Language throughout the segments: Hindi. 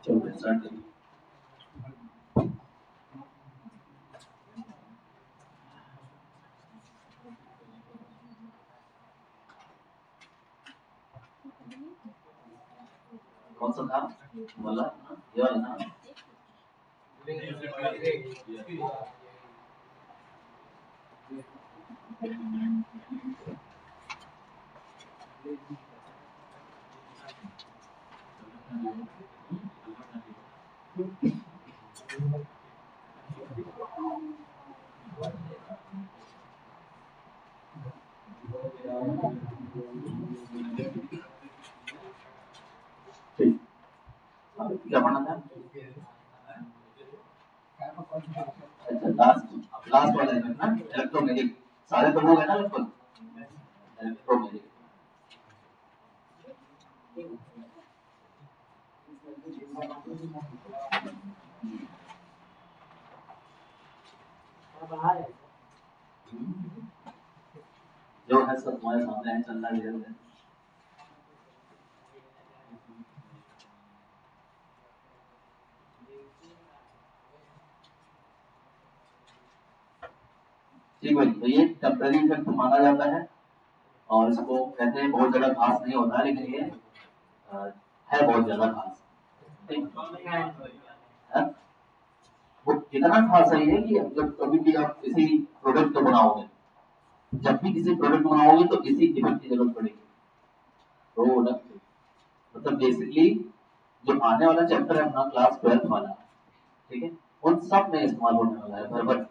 चलो स्टार्ट करिए। कौन सा था वाला? ये वाला था। ठीक, क्या पढ़ना था? अच्छा, लास्ट लास्ट वाला है ना, इलेक्ट्रोमैग्नेटिक। सारे तो हो गए ना लगभग। इलेक्ट्रोमैग्नेटिक। जो है सब तुम्हारे सामने है, चलना भी है। ठीक है, तो ये टेम्पररी इफेक्ट माना जाता है और इसको कहते हैं बहुत ज्यादा खास नहीं होता, लेकिन ये है बहुत ज्यादा खास। ठीक है? वो इतना खास है ये कि जब कभी भी आप किसी प्रोडक्ट को बनाओगे, जब भी किसी प्रोडक्ट बनाओगे तो इसी इफेक्ट की जरूरत पड़ेगी। तो मतलब बेसिकली जो आने वाला चैप्टर है अपना क्लास 12th वाला, ठीक है, उन सब में इस्तेमाल होने वाला है भर।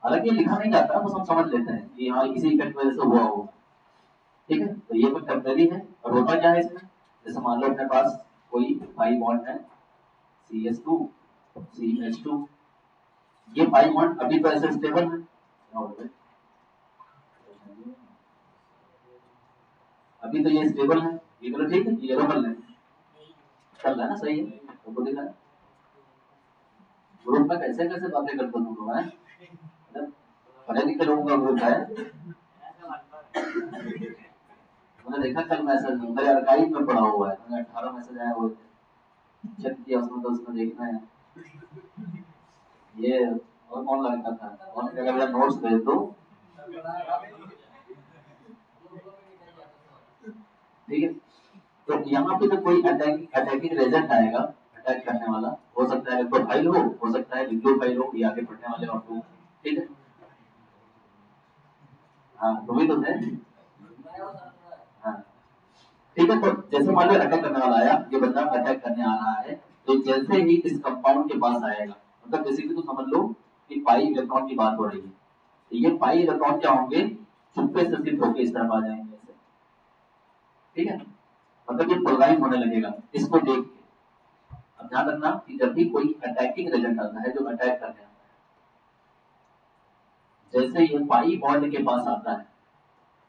हालांकि लिखा नहीं जाता, बस हम समझ लेते हैं कि हाँ इसी इफेक्ट वजह से हुआ होगा। ठीक है, तो ये तो टेम्पररी है। और होता क्या है इसमें, जैसे मान लो अपने पास कोई पाई बॉन्ड है, CS2 CH2। ये पाई बॉन्ड अभी तो ऐसे स्टेबल है, अभी तो ये स्टेबल है, ये तो ठीक है, ये लोकल है, चल रहा है ना, सही है, तुमको दिख रहा है। ग्रुप में कैसे कैसे बातें करते तुम लोग हैं, मतलब पढ़े लिखे लोगों का ग्रुप है। मैंने देखा कल मैसेज, मेरे आर्काइव में पड़ा हुआ है, मैंने 18 मैसेज आया हुए थे, चेक किया उसमें, तो उसमें देखना है ये। और कौन लड़का था, कौन कह रहा नोट्स भेज दो। ठीक है, तो यहाँ पे तो कोई अटैकिंग एजेंट आएगा, अटैक करने वाला, हो सकता है प्रोफाइल हो सकता है वीडियो फाइल हो, ये आगे पढ़ने वाले और लोग। ठीक है, हाँ तुम्हें तो है। हाँ ठीक है, तो जैसे मान लो अटैक करने वाला आया, ये बंदा अटैक करने आ रहा है, तो जैसे ही इस कंपाउंड के पास आएगा, मतलब बेसिकली तो समझ लो कि पाई इलेक्ट्रॉन की बात हो रही है, तो ये पाई इलेक्ट्रॉन क्या होंगे, चुप्पे से शिफ्ट होकर इस तरफ आ जाएंगे ऐसे। ठीक है, मतलब ये पोलराइज होने लगेगा इसको देख के। अब ध्यान रखना कि जब भी कोई अटैकिंग एजेंट आता है जो अटैक करने आता है, जैसे ये पाई बॉन्ड के पास आता है,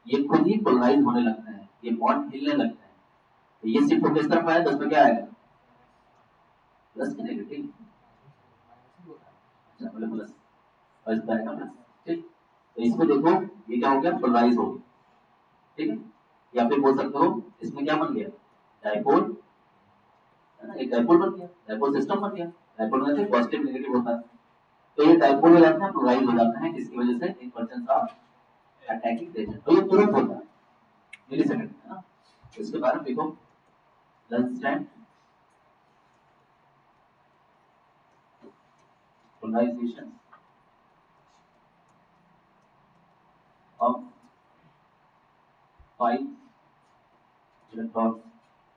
ये खुद ही पोलराइज होने लगता है, ये बॉन्ड हिलने लगता है, तो ये शिफ्ट होकर इस तरफ आया, तो उसमें क्या आएगा, प्लस के नेगेटिव, प्लस, और इस पर आएगा प्लस। ठीक, तो इसको देखो, ये क्या हो गया, पोलराइज हो गया। ठीक है, या फिर बोल सकते हो इसमें क्या बन गया, डायपोल, है ना, एक डायपोल बन गया, डायपोल सिस्टम बन गया। डायपोल में से पॉजिटिव नेगेटिव होता है, तो ये डायपोल हो जाते हैं, पोलराइज हो जाते हैं, किसकी वजह से, in presence of attacking agent. तो ये तुरंत होता है, मिलीसेकंड, है ना। तो इसके बारे में देखो, लंच polarization of pi electron,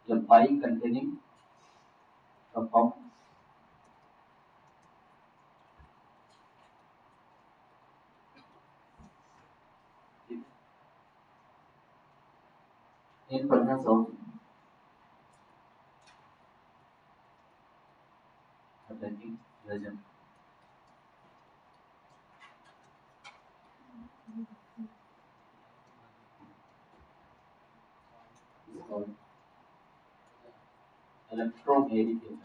the pi containing compound in presence of attacking agent is called electromagnetic agent.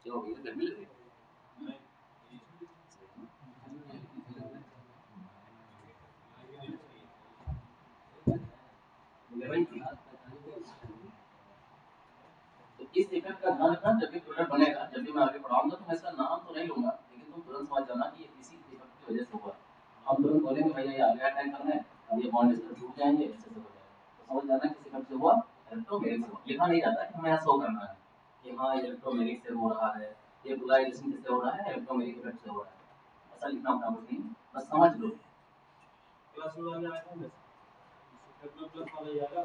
क्या हो गया, गर्मी लग रही है? भाई तो इस इफेक्ट का ध्यान रखना, जब भी प्रोडक्ट बनेगा, जब भी मैं आगे पढ़ाऊंगा तो मैं इसका नाम तो नहीं लूंगा, लेकिन तुम तुरंत समझ जाना कि ये इसी इफेक्ट की वजह से हुआ। हम तुरंत बोलेंगे भैया ये आगे अटैक करना है, अब ये बॉन्ड इसका टूट जाएंगे, ऐसे हो जाएगा, तो समझ जाना किस इफेक्ट से हुआ, इलेक्ट्रोमैग्नेटिक से हुआ। लिखा नहीं जाता कि हमें यहाँ शो करना है कि हाँ इलेक्ट्रोमैग्नेटिक से हो रहा है, ये पोलराइजेशन किससे हो रहा है, इलेक्ट्रोमैग्नेटिक इफेक्ट से हो रहा है। ऐसा लिखना होता कुछ नहीं, बस समझ लो। क्लास वाला आया था प्लस वाला आएगा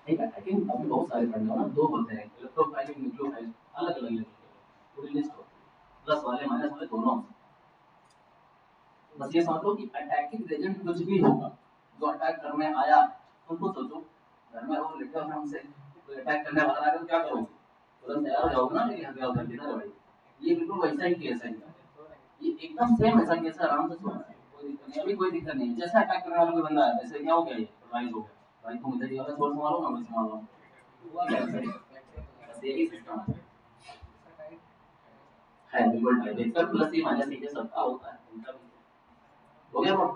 ठीक है, आई थिंक अभी बहुत सारे पढ़ने हो ना, दो होते हैं इलेक्ट्रोफाइलिक न्यूक्लियोफाइल, अलग अलग लेवल के पूरी लिस्ट होती है, प्लस वाले माइनस वाले दोनों। बस ये समझ लो कि अटैकिंग एजेंट कुछ भी होगा जो अटैक करने आया, तुम खुद सोचो घर में हो लेटे हो हमसे, कोई अटैक करने वाला आएगा तो क्या करोगे, तुरंत तैयार हो जाओगे ना कि हथियार उधर किधर है भाई। ये बिल्कुल वैसा ही केस है, ये एकदम सेम ऐसा केस है, आराम से सोचो, कोई दिक्कत नहीं, अभी कोई दिक्कत नहीं, जैसा अटैक करने वाला कोई बंदा है वैसे क्या हो गया, ये सरप्राइज हो गया भाई, तुम इधर ही वाला छोड़ संभालो ना, मैं संभाल रहा हूँ, बस यही सिस्टम है बिल्कुल टाइप वेक्टर प्लस ये माइनस ये सबका होता है, इनका भी हो गया वो।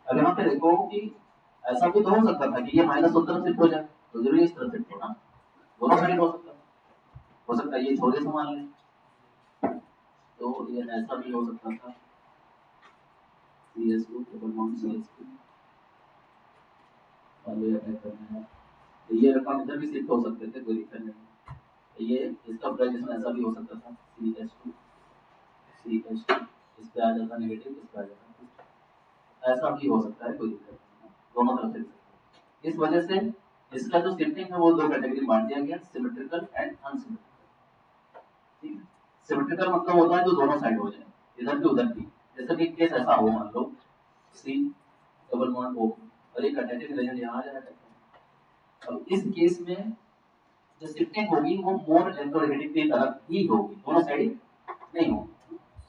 अब यहाँ पे देखो कि ऐसा भी तो हो सकता था कि ये माइनस उस तरफ शिफ्ट हो जाए, तो जरूरी इस तरफ शिफ्ट होना, दोनों साइड हो सकता है ये छोटे संभाल ले, तो ये ऐसा भी हो सकता था CS2 डबल बॉन्ड CS2 वाले अटैक करना है, तो ये इलेक्ट्रॉन इधर भी शिफ्ट हो सकते थे, कोई दिक्कत नहीं। ये इसका पोलराइजेशन ऐसा भी हो सकता था CH2 इस पे आ जाता नेगेटिव, इस पे आ जाता, ऐसा भी हो सकता है, कोई दिक्कत नहीं, दोनों तरफ से सकते हैं। इस वजह से इसका जो शिफ्टिंग है वो दो कैटेगरी बांट दिया गया, सिमेट्रिकल एंड अनसिमेट्रिकल। ठीक है, सिमेट्रिकल मतलब होता है जो दोनों साइड हो जाए, इधर भी उधर भी, जैसे कि केस ऐसा हो, मान लो C डबल बॉन्ड O और एक अटैचिंग रीजन यहाँ आ जाएगा। अब इस केस में जो शिफ्टिंग होगी वो मोर इलेक्ट्रोनेगेटिव की तरफ ही होगी, दोनों साइड नहीं होगी।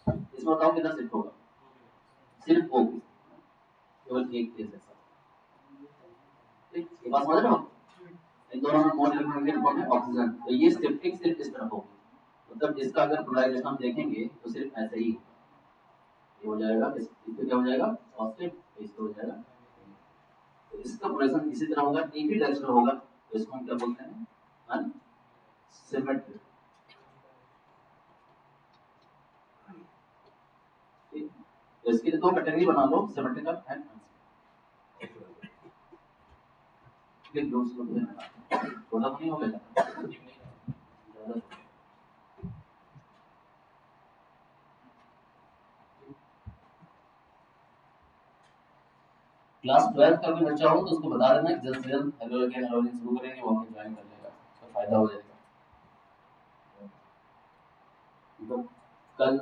इसमें बताओ किधर शिफ्ट होगा, सिर्फ होगी, केवल एक केस ऐसा, ठीक ये बात समझ रहे हो, इन दोनों में मोर इलेक्ट्रोनेगेटिव कौन है, ऑक्सीजन, तो ये शिफ्टिंग सिर्फ इस तरफ होगी, मतलब इसका अगर पोलराइजेशन हम देखेंगे तो सिर्फ ऐसे ही ये हो जाएगा, इस पे क्या हो जाएगा पॉजिटिव, इस पे हो जाएगा, तो इसका पोलराइजेशन इसी तरह होगा, एक ही डायरेक्शन होगा, तो इसको हम क्या बोलते हैं, अनसिमेट्रिक। तो इसके लिए दो कैटेगरी बना लो, सिमेट्रिकल एंड अनसिमेट्रिक। दो थोड़ा नहीं हो गया, क्लास 12 का भी बच्चा हो तो उसको बता देना कि जल्द से जल्द हेलोजन हेलोजन शुरू करेंगे, वो आपको ज्वाइन कर लेगा, उसका फायदा हो जाएगा। तो कल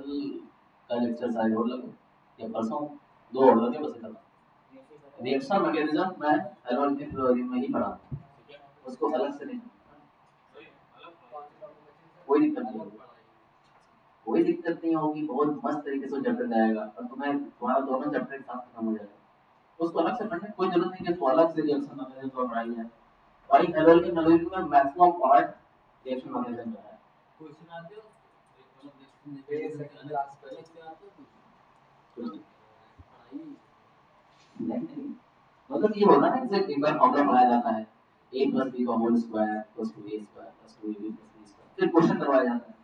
का लेक्चर शायद और लगे या परसों, दो और लगे बस इतना। रिएक्शन मैकेनिज्म मैं हेलोजन के थ्योरी में ही पढ़ा, उसको अलग से नहीं, कोई दिक्कत नहीं होगी, कोई दिक्कत नहीं होगी, बहुत मस्त तरीके से चैप्टर जाएगा और तुम्हें तुम्हारा दोनों चैप्टर एक साथ खत्म हो जाएगा, उसको अलग से पढ़ने की कोई जरूरत नहीं कि उसको अलग से रिएक्शन मैकेनिज्म को पढ़ाई है भाई। हेलोजन में मैक्सिमम पार्ट रिएक्शन मैकेनिज्म का है। क्वेश्चन आते हो नहीं, मतलब ये होता है जैसे एक बार फॉर्मूला बनाया जाता है a+b का whole square plus 2a square plus 2ab plus c square, फिर क्वेश्चन करवाया जाता है,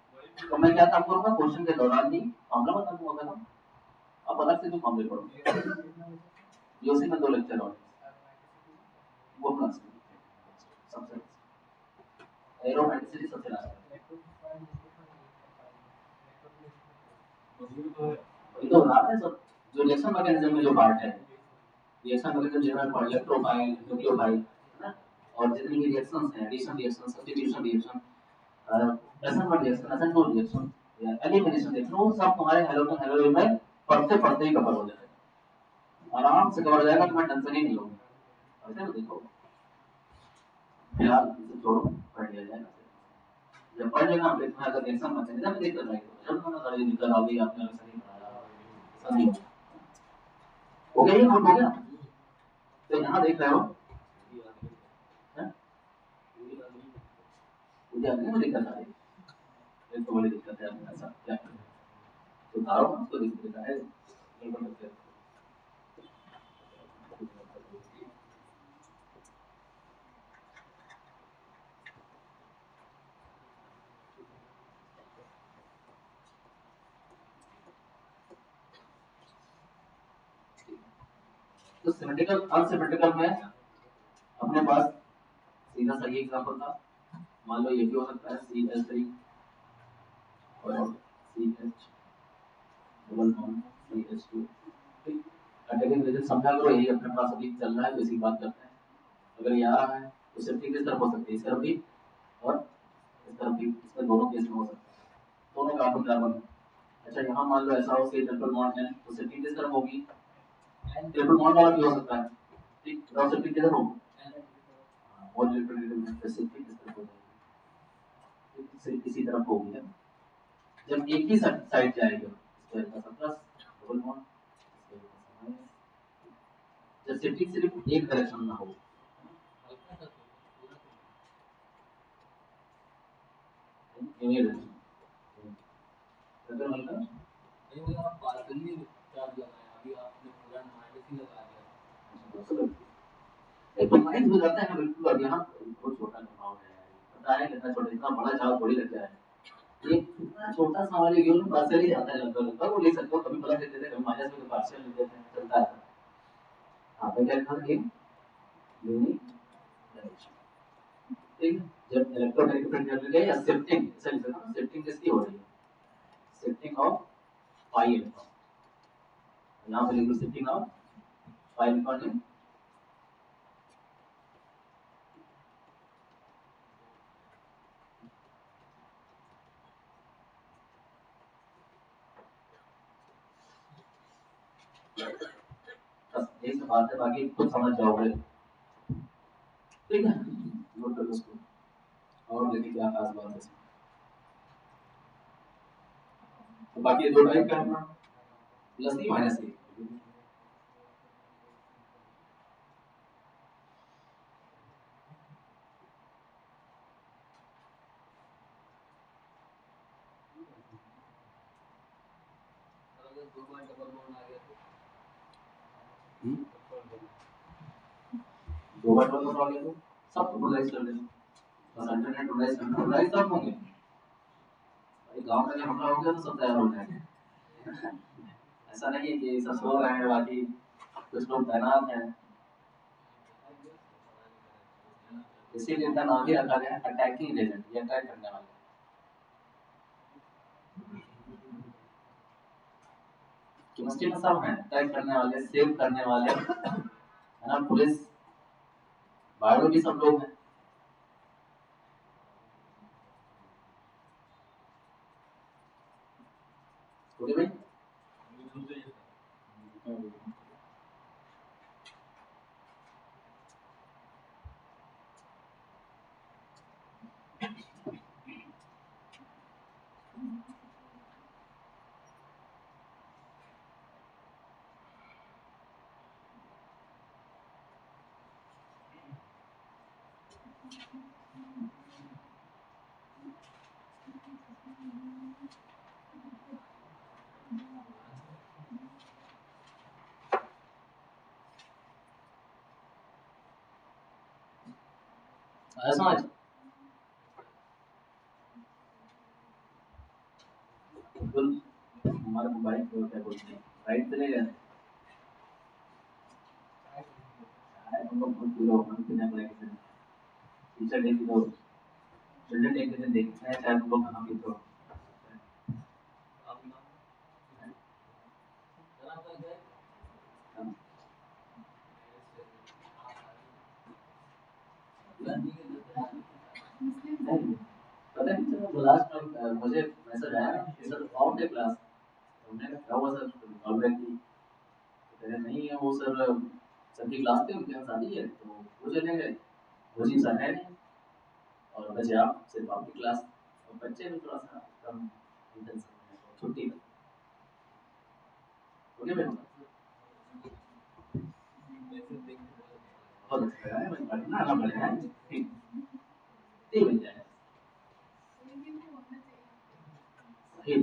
तो मैं क्या काम करूंगा, क्वेश्चन के दौरान ही फॉर्मूला बता दूंगा ना, अब अलग से जो फॉर्मूले पढ़ो, ये उसी में दो लेक्चर और वो क्लास में सबसे एरोमैटिसिटी सबसे लास्ट। वही तो बता रहे हैं सब, जो रिएक्शन मैकेनिज्म में जो पार्ट है, reaction mechanism general part, electrophile, nucleophile, है ना, और जितनी भी रिएक्शंस हैं, addition reaction, substitution reaction, assemble reaction, assemble reaction या एलिमिनेशन रिएक्शन, वो सब तुम्हारे हैलोजन हैलोजन में पढ़ते पढ़ते ही कवर हो जाएगा, आराम से कवर हो जाएगा, तुम्हें टेंशन ही नहीं होगी। ऐसे तो देखो, फिलहाल इसे छोड़ो, पढ़ लिया जाएगा। जब पढ़ लेना फिर तुम्हें अगर रिएक्शन मैकेनिज्म दिक्कत आई तो जब तुम्हें सारी दिक्कत आ गई, आपने अगर सही पढ़ाया, सही हो गया, ये नोट हो गया। तो यहाँ देख रहे हो, मुझे अगली में दिक्कत आ रही है, एक तो बड़ी दिक्कत है, अपने ऐसा क्या करें, सुधारो ना उसको, दिक्कत है गड़बड़ करते हैं। तो सिमेट्रिकल अनसिमेट्रिकल में अपने पास सीधा सा ये एग्जांपल था, मान लो ये भी हो सकता है CL3 और CH डबल बॉन्ड CH2, ठीक, अटैकिंग रिलेशन समझा करो, यही अपने पास अभी चल रहा है, तो इसी बात करते हैं। अगर ये आ रहा है तो सेफ्टी किस तरफ हो सकती है, इस तरफ भी और इस तरफ भी, इसमें दोनों केस में हो सकता है, दोनों कार्बन कार्बन। अच्छा यहाँ मान लो ऐसा हो कि ट्रिपल बॉन्ड है, तो सेफ्टी किस तरफ होगी, ट्रिपल बॉन्ड वाला भी हो सकता है, ठीक, तो सेफ्टी किधर होगी, और इलेक्ट्रोनेगेटिव सेफ्टी किस तरफ हो जाएगी, इसी तरफ होगी है। जब एक ही साइड जाएगा, इसको ऐसा प्लस डबल बॉन्ड, जब सेफ्टी सिर्फ एक डायरेक्शन में हो, ये अगर मतलब नहीं आप पार्सली चार्ज लगाया, अभी आपने पूरा माइनस ही लगा दिया, एक तो माइनस हो जाता है ना बिल्कुल। अब यहाँ बहुत छोटा अमाउंट है, पता है कितना छोटा, इतना बड़ा चार्ज थोड़ी लग जाए, ये इतना छोटा सा वाले यूनिट पार्शियल ही जाता है, लगभग लगभग वो ले सकते हो, कभी प्लस लेते थे कभी माइनस में, पार्शियल ले देते हैं, चलता है। हाँ तो क्या लिखा था, यूनिट डायरेक्शन, ठीक है। जब इलेक्ट्रोमैग्नेटिक फील्ड चल रही है या शिफ्टिंग, ऐसा लिखा था ना, शिफ्टिंग किसकी हो रही है, शिफ्टिंग ऑफ पाई इलेक्ट्रॉन, यहाँ पे लिखो शिफ्टिंग ऑफ पाई इलेक्ट्रॉन, बस यही सब बात है, बाकी खुद समझ जाओगे, ठीक है, नोट कर लो उसको। और देखिए क्या खास बात है इसमें, तो बाकी ये दो टाइप का है, प्लस ई माइनस ई, दो बार डबल बॉन्ड वाले को सब टोटलाइज कर देना, बस अल्टरनेट टोटलाइज सब होंगे, भाई गांव में जब हमला हो गया तो सब तैयार हो जाएंगे। ऐसा नहीं है कि सब सो रहे हैं, बाकी कुछ लोग तैनात हैं, इसीलिए इनका नाम ही रखा गया है अटैकिंग एजेंट, ये अटैक करने वाले, केमिस्ट्री में सब हैं, अटैक करने वाले, सेव करने वाले, है ना, पुलिस, बायोलॉजी सब लोग हैं, ओके भाई। समझ, बिल्कुल, हमारे मोबाइल को क्या बोलते हैं, राइट पे ले गए, हम लोग खुद पूरा हम बिना अप्लाई के टीचर डे की तो चिल्ड्रन डे के दिन देखते हैं शायद हम लोग कहाँ भी तो नहीं पता नहीं चला लास्ट टाइम मुझे मैसेज आया कि सर ऑफ है क्लास, तो मैंने कहा क्या हुआ सर, ऑलरेडी कह रहे नहीं है वो सर, सर की क्लास थी उनके यहाँ शादी है तो वो चले गए, वो चीज़ सर है नहीं, और बचे आप सिर्फ आपकी क्लास, और बच्चे भी थोड़ा सा कम इंटेंस छुट्टी में ओके मैं बहुत अच्छा है, मैं पढ़ना ना पड़े हैं ठीक ठीक मिल जाए सही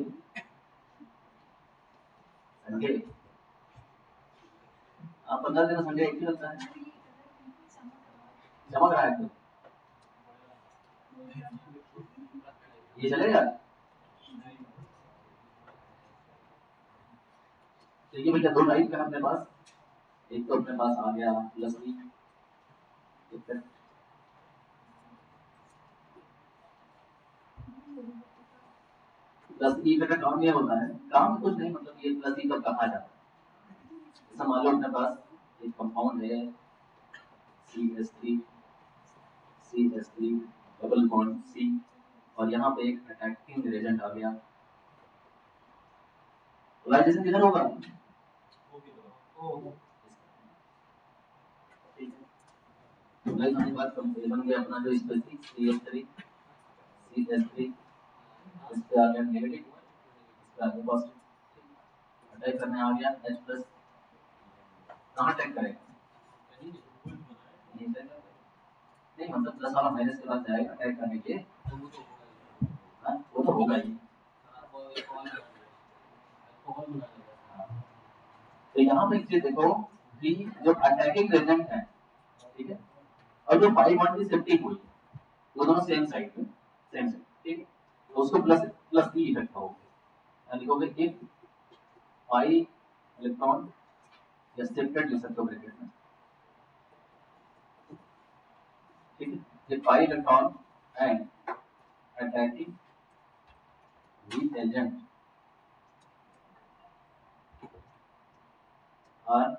संडे, आप 15 दिन संडे एक ही होता है, चमक रहा है तो ये चलेगा। देखिए भैया दो टाइप का अपने पास, एक तो अपने पास आ गया प्लस बी, प्लस ई का काम ये होता है, काम कुछ नहीं मतलब ये प्लस ई कब कहा जाता है, जैसा मान लो अपने पास एक कंपाउंड है CH3 CH3 double bond C, और यहाँ पे एक अटैकिंग रिएजेंट आ गया, पोलराइजेशन किधर होगा, तो गाइस हमारे पास बन गया अपना जो स्पेसिफिक CH3 CH3, इस पे आ गया नेगेटिव, इस पे आ गया पॉजिटिव, अटैक करने आ गया H प्लस, कहाँ अटैक करेगा नहीं करेगा, नहीं मतलब प्लस वाला माइनस के बाद जाएगा अटैक करने के लिए, वो तो होगा ही, तो यहाँ पे एक चीज देखो कि जो अटैकिंग एजेंट है ठीक है, और जो पाई बॉन्ड की शिफ्टिंग हुई वो दोनों सेम साइड पे सेम साइड ठीक है, तो उसको प्लस प्लस ई इफेक्ट होगा, लिखोगे इफ पाई इलेक्ट्रॉन या शिफ्टेड लिख सकते हो ब्रैकेट में ठीक है, if pi electron and attacking weak agent are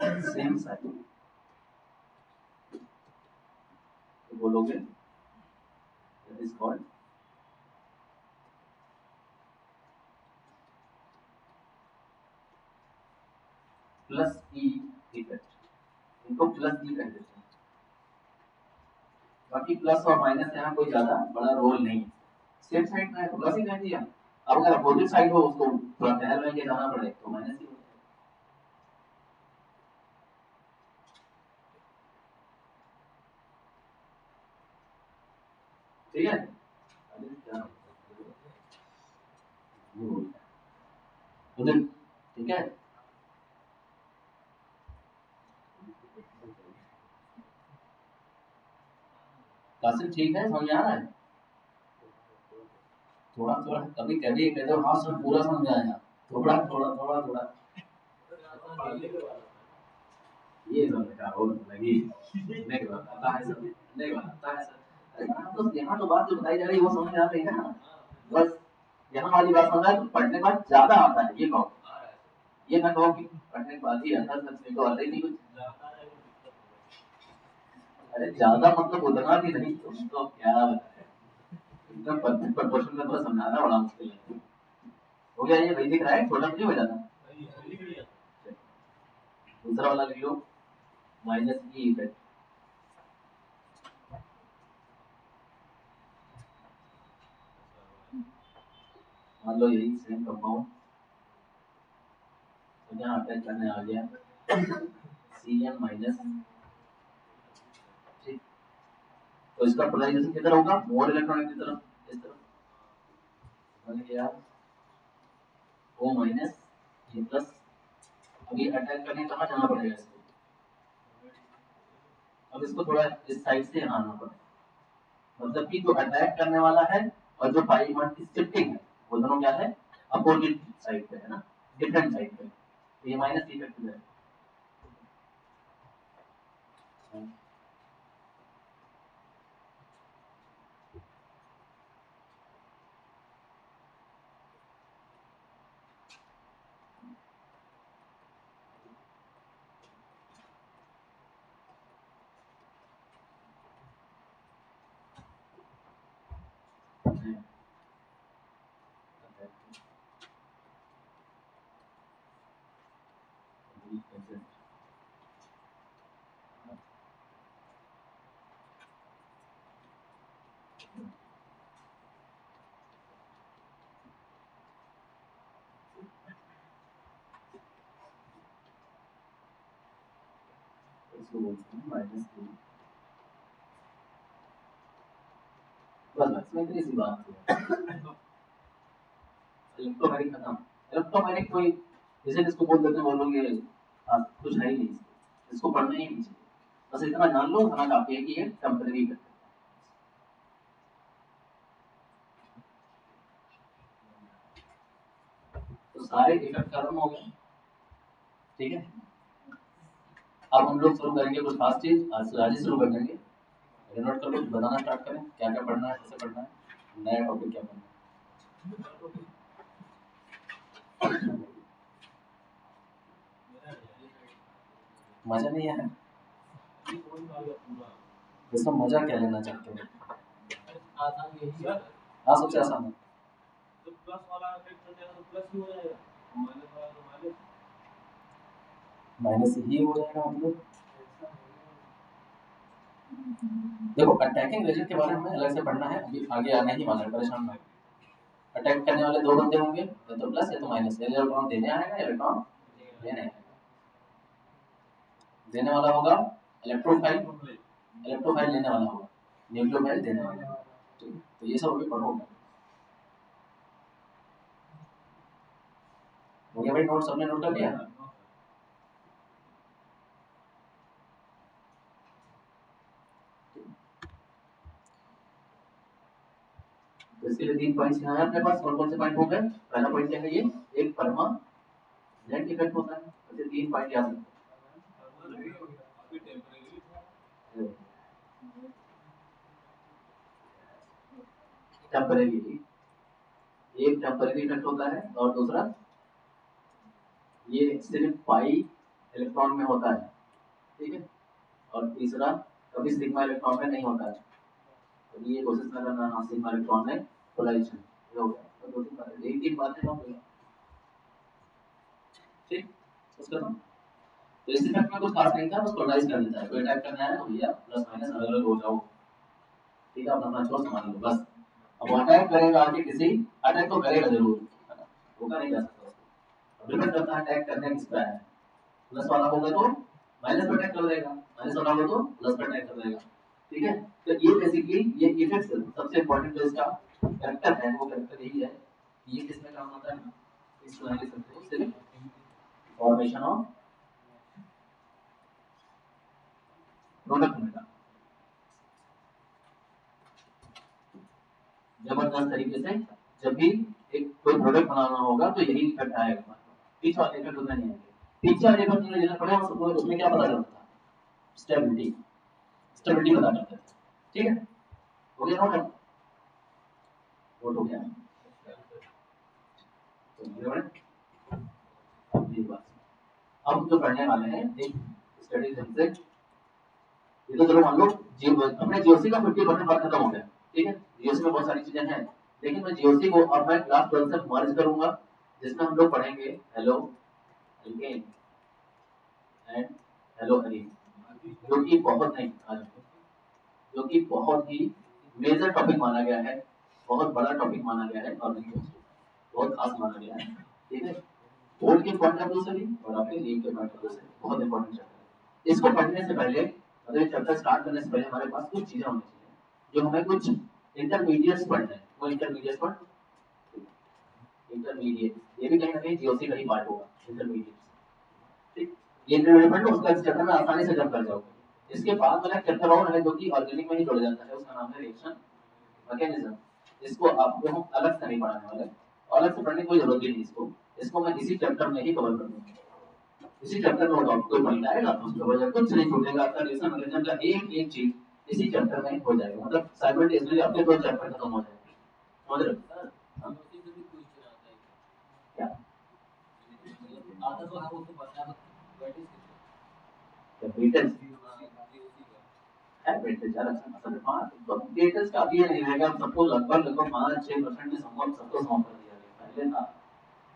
same side, तो बोलोगे that is called plus E effect, इनको प्लस ई कह देते हैं, बाकी प्लस और माइनस यहाँ कोई ज्यादा बड़ा रोल नहीं है, सेम साइड में है तो प्लस ही कह दिया, अब अगर अपोजिट साइड हो उसको थोड़ा टहल में के जाना पड़े तो माइनस ही होता है ठीक है, ठीक है कासिम ठीक है, समझ आ रहा है, थोड़ा थोड़ा कभी कभी कहते हो हाँ सर पूरा समझ आया, थोड़ा थोड़ा थोड़ा थोड़ा ये सब बेटा हो लगी नहीं आता है सर, नहीं आता है सर, अरे तो यहाँ तो बात जो बताई जा रही है वो समझ आ रही है ना, बस यहाँ वाली बात समझ आए तो पढ़ने के बाद ज्यादा आता है, ये कहो, ये ना कहो कि पढ़ने के बाद ही आता सच में तो आता ही नहीं कुछ, अरे ज्यादा मतलब उतना भी नहीं, तुम तो क्या बताए एकदम परफेक्ट प्रपोर्शन में तो समझाना बड़ा मुश्किल है, हो गया ये वही दिख रहा है, छोटा क्यों हो जाता, दूसरा वाला लिख लो माइनस ई इफेक्ट, मान लो यही सेम कंपाउंड तो यहाँ अटैक करने आ गया CN माइनस ठीक, तो इसका पोलराइजेशन किधर होगा, मोर इलेक्ट्रॉनिक की तरफ, इस तरफ बन गया O माइनस ये प्लस, अभी अटैक करने कहाँ जाना पड़ेगा इसको, अब इसको थोड़ा इस साइड से यहाँ आना पड़ेगा, मतलब कि जो अटैक करने वाला है और जो पाई बॉन्ड की शिफ्टिंग है वो दोनों क्या है अपोजिट साइड पे है ना, डिफरेंट साइड पे, तो ये माइनस इफेक्ट है हैं। इसको बोलते हैं -3। बस इसमें इतनी सी बात है। इलेक्ट्रोमैग्नेटिक खत्म। इलेक्ट्रोमैग्नेटिक कोई जैसे इसको बोल देते हैं, बोलोगे कुछ है ही नहीं, इसको पढ़ना ही नहीं चाहिए। बस इतना जान लो, इतना काफी है कि ये टेम्परेरी इफेक्ट है। तो सारे इफेक्ट खत्म हो गए, ठीक है। अब हम लोग शुरू करेंगे कुछ खास चीज, आज से आज ही शुरू कर देंगे। नोट कर लो, बताना स्टार्ट करें क्या क्या पढ़ना है, कैसे पढ़ना है, नया टॉपिक क्या पढ़ना है। मजा नहीं आया, इसमें मजा क्या लेना चाहते हो? हाँ, सबसे आसान है। माइनस ही हो जाएगा मतलब। देखो, अटैकिंग एजेंट के बारे में अलग से पढ़ना है, अभी आगे आने ही वाला है, परेशान ना। अटैक करने वाले दो बंदे होंगे, या तो प्लस या तो माइनस। इलेक्ट्रॉन देने आएगा, इलेक्ट्रॉन लेने आएगा। देने वाला होगा इलेक्ट्रोफाइल, इलेक्ट्रोफाइल लेने वाला होगा न्यूक्लियोफाइल देने वाला होगा। तो ये सब अभी पढ़ोगे। हो गया भाई, नोट सबने नोट कर लिया? तो इसके लिए 3 पॉइंट्स यहाँ है अपने पास। कौन से पॉइंट हो गए? पहला पॉइंट क्या है, ये एक परमानेंट इफेक्ट होता है। ऐसे 3 पॉइंट याद रखो। टेम्परेरी, एक टेम्परेरी इफेक्ट होता है, और दूसरा ये सिर्फ पाई इलेक्ट्रॉन में होता है, ठीक है। और तीसरा कभी सिग्मा इलेक्ट्रॉन में नहीं होता है। तो ये कोशिश न करना हाँ सिग्मा इलेक्ट्रॉन में पोलराइजेशन। हो गया, तो 2-3 बातें, यही 3 बातें हो गई, ठीक। उसका तो इस इफेक्ट में कुछ खास नहीं था, बस पोलराइज कर देता है। कोई अटैक करना है तो भैया प्लस माइनस अलग अलग हो जाओ, ठीक है। अपना छोड़ संभाल लो बस। अब वो अटैक करेगा आगे, किसी अटैक तो करेगा जरूर, होगा नहीं जा सकता उसको। डिपेंड करता है अटैक करने किस पे है। प्लस वाला होगा तो माइनस पे अटैक कर देगा, माइनस वाला होगा तो प्लस पे अटैक कर देगा, ठीक है। तो ये बेसिकली ये इफेक्ट सबसे इंपॉर्टेंट जो इसका कैरेक्टर है, वो कैरेक्टर यही है। ये किसमें काम आता है? इसको लिख सकते हो सिर्फ फॉर्मेशन ऑफ प्रोडक्ट में का जबरदस्त तरीके से। जब भी एक कोई प्रोडक्ट बनाना होगा तो यही इफेक्ट आएगा, पीछे वाले इफेक्ट उतना नहीं आएंगे। पीछे वाले इफेक्ट तुमने जितना पढ़ा उसमें क्या पता चलता है? स्टेबिलिटी, स्टेबिलिटी पता करते हैं, ठीक है। हो गया नोट? नोट हो गया। अब जो पढ़ने वाले हैं एक स्टडी से, ये तो चलो मान लो अपने जीओसी का 50% बात खत्म हो गया, ठीक है। जीओसी में बहुत सारी चीजें हैं, लेकिन मैं जीओसी को अब मैं क्लास 12 से मर्ज करूंगा, जिसमें हम लोग पढ़ेंगे halo alkane and hello arene, जो कि बहुत नहीं जो कि बहुत ही मेजर टॉपिक माना गया है, बहुत बड़ा टॉपिक माना गया है, और बहुत खास माना गया है, ठीक है। बोर्ड के पॉइंट ऑफ व्यू से भी और आपके नीम के पॉइंट ऑफ व्यू से बहुत इंपॉर्टेंट चैप्टर है। इसको पढ़ने से पहले, मतलब ये चैप्टर स्टार्ट करने से पहले हमारे पास कुछ चीजें होनी चाहिए, जो हमें कुछ इंटरमीडिएट्स पढ़ना है। वो इंटरमीडिएट्स पढ़, इंटरमीडिएट ये भी कहीं ना कहीं जीओसी का ही पार्ट होगा, इंटरमीडिएट, ठीक। ये इंटरमीडिएट पढ़ लो, उसका इस चैप्टर में आसानी से जंप कर जाओगे। इसके बाद वाला चैप्टर और है जो कि ऑर्गेनिक में ही जुड़ जाता है, उसका नाम है रिएक्शन मैकेनिज्म। इसको आपको हम अलग से नहीं पढ़ाने वाले, अलग से पढ़ने की कोई जरूरत ही नहीं इसको। इसको मैं इसी चैप्टर में ही कवर कर दूंगा। इसी चैप्टर में होगा, कोई पॉइंट आएगा तो उसके वजह कुछ नहीं छूटेगा, आपका रिएक्शन मैकेनिज्म का एक एक चीज इसी चैप्टर में हो जाएगा, मतलब साइमल्टेनियसली आपके दो चैप्टर खत्म हो जाएंगे, समझ रहे हो? क्या आता तो है, वो तो पता है, क्या बीटेल है वेटेज यार अच्छा खासा हाँ तो वेटेज का भी ये नहीं रहेगा सबको लगभग लगभग 5-6% में सबको सॉल्व कर दिया गया पहले था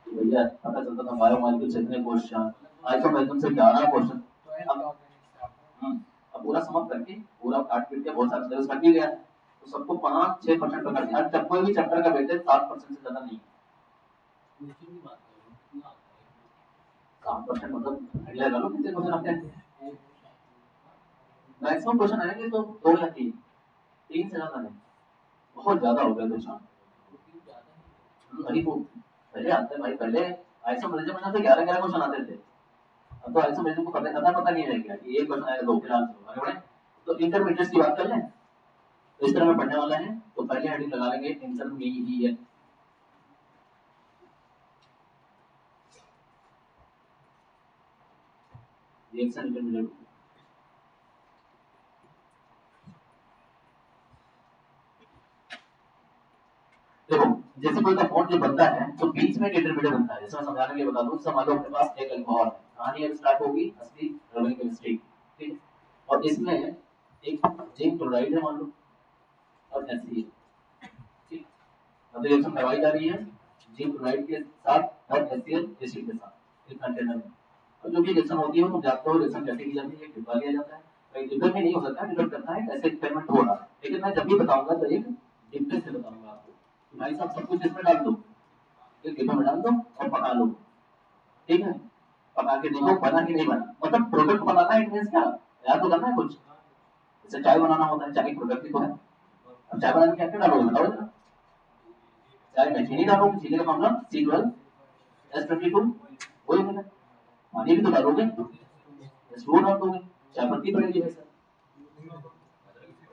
कि भैया पता चलता था बायोमॉलिक्यूल्स इतने क्वेश्चन आज तो एकदम से 11 क्वेश्चन अब पूरा समाप्त करके पूरा काट पीट के बहुत सारा सिलेबस कट ही गया तो सबको 5-6% का कर दिया जब कोई भी चैप्टर का वेटेज 7% से ज्यादा नहीं 7% मतलब आइडिया लगा लो कितने क्वेश्चन आते हैं मैक्सिमम क्वेश्चन आएंगे तो 2 या 3 से ज्यादा नहीं बहुत ज्यादा हो गया क्वेश्चन वही तो पहले आते हैं भाई पहले आइसोमेरिज्म में से 11 क्वेश्चन आते थे अब तो आइसोमेरिज्म को पता नहीं रह गया कि एक क्वेश्चन आएगा तो फिर आंसर आगे बढ़े तो इंटरमीडिएट की बात कर लें तो इस तरह में पढ़ने वाला है तो पहले हेडिंग लगा लेंगे इंटरमीडिएट रिएक्शन इंटरमीडिएट देखो जैसे कोई कंपाउंड जो बनता है तो बीच में एक इंटरमीडिएट बनता है जैसे मैं समझाने के लिए बता दूं मान लो अपने पास एक अल्कोहल है कहानी अब स्टार्ट होगी असली ऑर्गेनिक केमिस्ट्री ठीक है और इसमें एक जिंक क्लोराइड है मान लो और HCl ठीक अब रिएक्शन करवाई जा रही है जिंक क्लोराइड के साथ और HCl एसिड के साथ एक कंटेनर में और जो भी रिएक्शन होती है तो जानते हो रिएक्शन कैसे की जाती है एक डिब्बा लिया जाता है भाई डिब्बे में नहीं हो सकता डिपेंड करता है कैसे एक्सपेरिमेंट हो रहा है लेकिन मैं जब भी बताऊंगा तो एक डिब्बे से बताऊंगा आपको भाई साहब सब कुछ इसमें डाल दो एक डिब्बे में डाल दो और पका लो ठीक है पका के देखो बना कि नहीं बना मतलब प्रोडक्ट बनाना है इट मींस क्या याद तो करना है कुछ जैसे चाय बनाना होता है चाय प्रोडक्ट ही तो है अब चाय बनाने में क्या डालोगे बताओ जरा चाय में चीनी डालोगे चीनी का मामला C12H22 वही है पानी भी तो डालोगे स्टोर डाल दोगे चाय पत्ती पड़ेगी भाई सर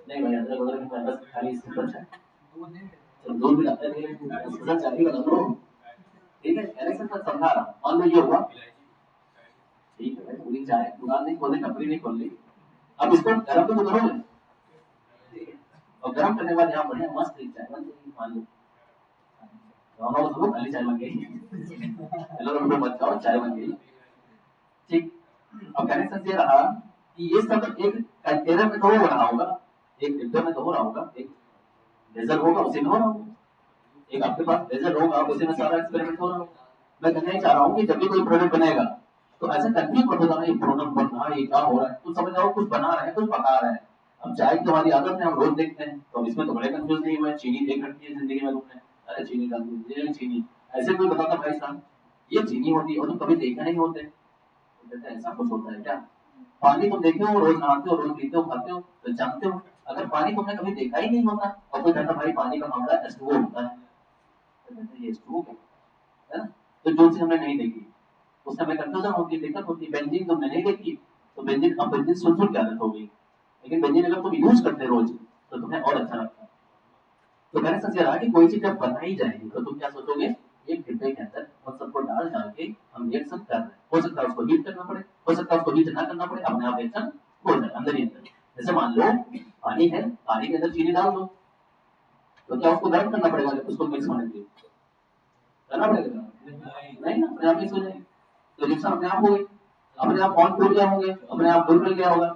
नहीं भाई अदरक वगैरह के बस खाली सिंपल चाय चलो दूध भी डालते हैं इसके चाय भी बना दो ठीक है एलेक्सन का समझा रहा मान लो ये हुआ ठीक है भाई पूरी चाय दुकान नहीं खोली टपरी नहीं खोल ली अब इसको गर्म तो करोगे और गर्म करने के बाद यहाँ बढ़िया मस्त एक चाय बन जाएगी मान लो दोनों को खाली चाय बन गई हेलो रोटी मत खाओ चाय बन गई ठीक अब कहने से ये रहा कि ये सब एक कंटेनर में तो हो रहा होगा एक डिब्बे में तो हो रहा होगा एक लेजर होगा उसी में हो रहा होगा एक आपके पास लेजर होगा उसी में सारा एक्सपेरिमेंट हो रहा होगा मैं कहना ही चाह रहा हूँ कि जब भी कोई प्रोडक्ट बनेगा तो ऐसे कंफ्यूज मत हो जाना ये प्रोडक्ट बन रहा है ये क्या हो रहा है कुछ समझ जाओ कुछ बना रहे हैं कुछ पका रहे हैं अब चाय की हमारी आदत है हम रोज देखते हैं तो अब इसमें तो बड़े कंफ्यूज नहीं हुए चीनी देख रखी है जिंदगी में तुमने अरे चीनी डाल दी ये चीनी ऐसे कोई बताता भाई साहब ये चीनी होती है और तुम कभी देखे नहीं होते तो कहते हैं ऐसा कुछ होता है क्या पानी तुम देखे हो रोज नहाते हो रोज पीते हो खाते हो तो जानते हो अगर पानी तुमने कभी देखा ही नहीं होता और कोई कहता भाई पानी का मामला H2O होता है तो कहते हैं ये H2O क्या है ना तो जो चीज हमने नहीं देखी उस समय कंफ्यूजन होती है दिक्कत होती है बेंजीन तुमने नहीं देखी तो बेंजीन अब बेंजीन सुन की आदत हो गई लेकिन बेंजीन अगर तुम यूज करते रोज तो तुम्हें और अच्छा लगता है तो मैंने सोचा रहा कि कोई चीज जब बनाई जाएगी तो तुम क्या सोचोगे एक डिब्बे के अंदर उन सबको डाल डाल के हम रिएक्शन कर रहे हैं हो सकता है उसको हीट करना पड़े हो सकता है उसको हीट ना करना पड़े अपने आप रिएक्शन हो जाए अंदर ही अंदर जैसे मान लो पानी है पानी के अंदर चीनी डाल दो तो क्या उसको गर्म करना पड़ेगा उसको मिक्स होने के लिए करना पड़ेगा नहीं ना अपने आप मिक्स हो जाएगी तो रिएक्शन अपने आप होगी अपने आप बॉन्ड टूट गए होंगे अपने आप घुल मिल गया होगा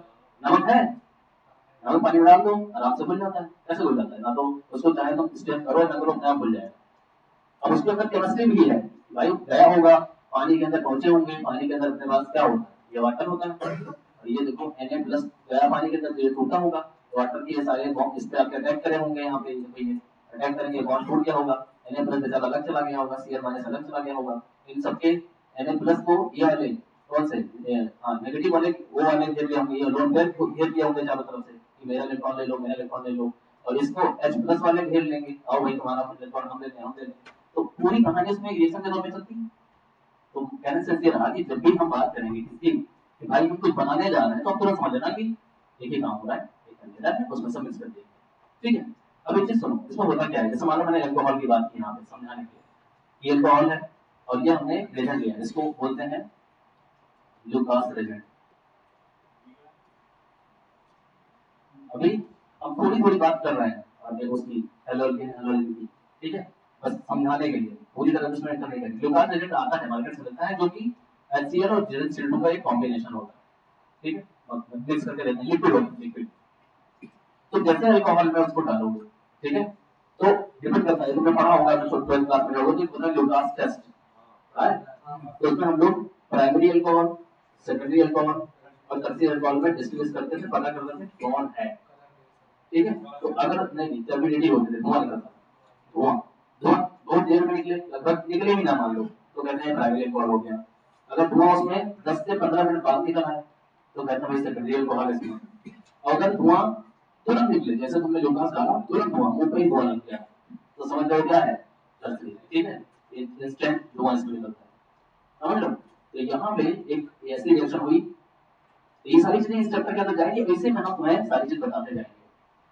नमक है नमक पानी में डाल दो आराम से घुल जाता है कैसे घुल जाता है ना तो उसको चाहे तो स्टेप करो ना करो अपने आप घुल जाएगा अब उसके अंदर केमिस्ट्री भी है वायु गया होगा पानी के अंदर पहुंचे होंगे पानी के अंदर अपने पास क्या होता है ये वाटर होता है और ये देखो Na प्लस गया पानी के अंदर तो ये टूटा होगा वाटर की ये सारे बॉन्ड इस पे आके अटैक करे होंगे यहाँ पे देखो ये अटैक करेंगे बॉन्ड टूट गया होगा Na प्लस बेचारा अलग चला गया होगा Cl माइनस अलग चला गया होगा इन सबके Na प्लस को ये वाले कौन से हाँ नेगेटिव वाले वो वाले घेर लिया होंगे ये लोन पेयर को घेर लिया होंगे चारों तरफ से कि मेरा इलेक्ट्रॉन ले लो मेरा इलेक्ट्रॉन ले लो और इसको H प्लस वाले घेर लेंगे और भाई तुम्हारा इलेक्ट्रॉन हम लेते हैं हम लेते हैं तो पूरी कहानी उसमें रिएक्शन के दौर में चलती है तो कहने से ये रहा कि जब भी हम बात करेंगे किसी कि भाई हम कुछ बनाने जा रहे हैं तो आप तुरंत समझ लेना कि एक ही काम हो रहा है एक कंटेनर है उसमें सब मिक्स कर देंगे ठीक है अब एक चीज सुनो इसमें होता क्या है जैसे मान लो मैंने अल्कोहल की बात की यहाँ पे समझाने के लिए ये अल्कोहल है और ये हमने रेजेंट लिया इसको बोलते हैं लुकास रेजेंट अभी हम थोड़ी थोड़ी बात कर रहे हैं आगे उसकी हेलोजन हेलोजन की ठीक है बस समझाने के लिए पूरी तरह से नहीं करेंगे लुकास रेजेंट आता है मार्केट से मिलता है जो कि HCl और ZnCl2 का एक कॉम्बिनेशन होता है ठीक है मिक्स करके देते हैं लिक्विड होता है लिक्विड तो जैसे अल्कोहल में उसको डालोगे, ठीक है, तो डिपेंड करता है, तुमने पढ़ा होगा जो 12th क्लास में होगा, तो पता लुकास टेस्ट है, तो उसमें हम लोग प्राइमरी अल्कोहल, सेकेंडरी अल्कोहल और टर्शियरी अल्कोहल में डिस्टिंग्विश करते थे, पता करते थे कौन है, ठीक है। तो अगर नहीं टर्बिडिटी होती है, धुआं निकलता, धुआं धुआं बहुत देर में निकले, लगभग निकले भी ना मान लो, तो कहते हैं प्राइमरी अल्कोहल हो गया। अगर धुआं उसमें 10 से 15 मिनट बाद निकल आए तो कहते हैं भाई सेकेंडरी अल्कोहल है इसमें। और अगर धुआं तुरंत निकले, जैसे तुमने लुकास डाला तुरंत धुआं, मुंह पे ही धुआं लग गया, तो समझ लो क्या है, टर्शियरी, ठीक है, इंस्टेंट धुआं इसमें निकलता है, समझ लो। तो यहाँ पे एक ऐसी रिएक्शन हुई, ये सारी चीजें इस चैप्टर के अंदर जाएंगी, वैसे में हम तुम्हें सारी चीज बताते जाएंगे।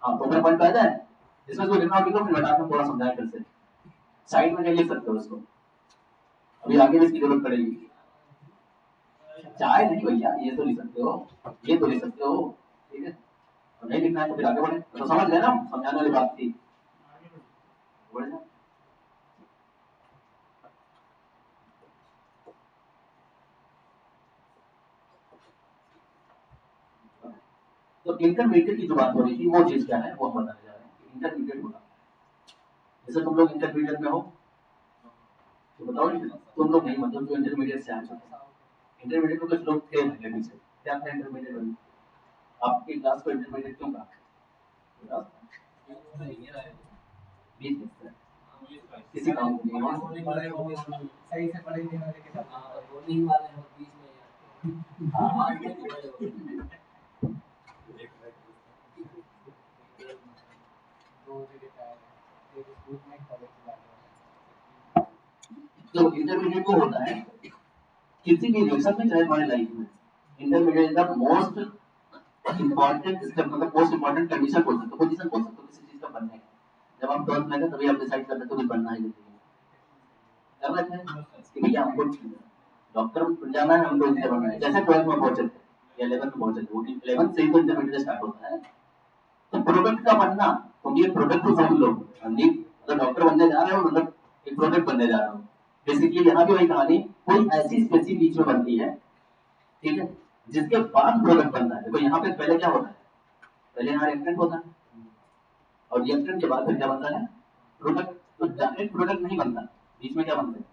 हाँ तो मेरा पॉइंट आता है, इसमें कोई लिखना होगा तो फिर मैं थोड़ा समझाएं फिर से, साइड में नहीं लिख सकते हो इसको, अभी आगे भी इसकी जरूरत पड़ेगी। चाय नहीं भैया, ये तो लिख सकते हो, ये तो लिख सकते हो, ठीक है, और नहीं लिखना है तो फिर आगे बढ़े, तो समझ लेना समझाने वाली बात थी, बढ़े ना। तो इंटरमीडिएट की जो बात हो रही थी वो चीज क्या है वो हम बताने जा रहे हैं। इंटरमीडिएट होगा, जैसे तुम लोग इंटरमीडिएट में हो तो बताओ नहीं, तुम लोग नहीं, मतलब जो इंटरमीडिएट से आए हो, इंटरमीडिएट में कुछ लोग थे पहले पीछे, क्या था इंटरमीडिएट में, आपकी क्लास को इंटरमीडिएट क्यों कहा, बीच में किसी काम को नहीं सही से पढ़े नहीं वाले के साथ बोलिंग वाले हैं बीच में दो जगह पे आए हैं, एक स्कूल में कॉलेज में आए हैं। तो इंटरमीडिएट को होता है किसी भी रिएक्शन में, चाहे हमारी लाइफ में इंटरमीडिएट का मोस्ट इंपॉर्टेंट स्टेप, मतलब मोस्ट इंपॉर्टेंट कंडीशन बोल सकते हो, पोजीशन बोल सकते हो किसी चीज का बनने का। जब हम 12th में थे तभी आप डिसाइड करते थे कुछ बनना है जिंदगी में, कर रहे थे कि भैया हमको डॉक्टर बन जाना है, हमको इंजीनियर बनना है, जैसे 12th में पहुंचे थे या 11th में पहुंचे थे, वो 11th से ही तो इंटरमीडिएट स्टार्ट होता है। तो प्रोडक्ट का बनना, तुम ये प्रोडक्ट को समझ लो, अगर डॉक्टर बनने जा रहे हो मतलब एक प्रोडक्ट बनने जा रहे हो, बेसिकली यहाँ भी वही कहानी, कोई ऐसी स्पेसिफिक चीज में बनती है, ठीक है, जिसके बाद प्रोडक्ट बनता है। देखो यहाँ पे पहले क्या होता है, पहले यहाँ रिएक्टेंट होता है और रिएक्टेंट के बाद फिर क्या बनता है, प्रोडक्ट। तो डायरेक्ट प्रोडक्ट नहीं बनता, बीच में क्या बनता है,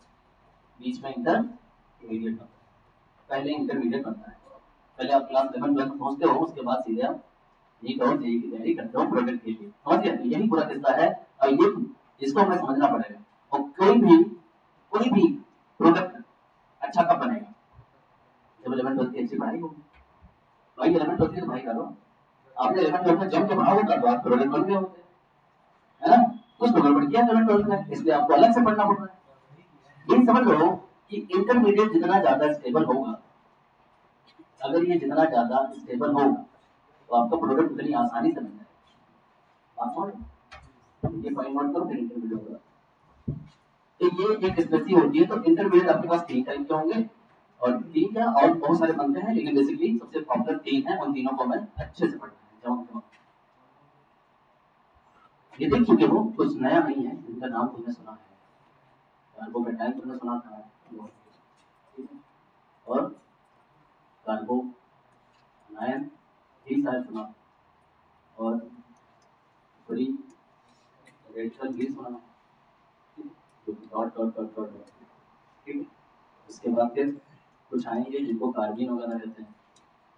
बीच में इंटरमीडिएट बनता है, पहले इंटरमीडिएट बनता है। पहले आप क्लास 11 12 पहुंचते हो, उसके बाद सीधे आप नीट और जेईई की तैयारी करते हो प्रोडक्ट के लिए, समझ गए, तो यही पूरा किस्सा है। और ये इसको हमें समझना पड़ेगा। और कोई भी प्रोडक्ट अच्छा कब बनेगा, जब 11 12 की अच्छी पढ़ाई होगी। भाई 11 12 की तो पढ़ाई करो, आपने 11 12 में जम के पढ़ा होता तो आप प्रोडक्ट बन गए होते, है ना, कुछ तो गड़बड़ किया 11 12 में, इसलिए आपको अलग से पढ़ना पड़ रहा है। ये समझ लो कि इंटरमीडिएट जितना ज्यादा स्टेबल होगा, अगर ये जितना ज्यादा स्टेबल होगा तो आपका प्रोडक्ट उतनी आसानी से बन जाएगा। आप समझ, ये पॉइंट नोट करो, फिर इंटरमीडिएट होगा। तो ये एक स्पेशली होती है। तो इंटरमीडिएट आपके पास 3 टाइप के होंगे, और 3 क्या और बहुत सारे बनते हैं, लेकिन बेसिकली सबसे पॉपुलर 3 है, उन तीनों को हमें अच्छे से पढ़ना है। जवाब ये देख चुके हो, कुछ नया नहीं है, इनका नाम तुमने सुना है, कार्बोमेटाइल तुमने सुना था, और कार्बो नायन भी शायद सुना, और बड़ी रेडिकल भी सुना, डॉट डॉट डॉट डॉट, ठीक है। उसके बाद फिर कुछ आएंगे जिनको कार्बिन वगैरह कहते हैं।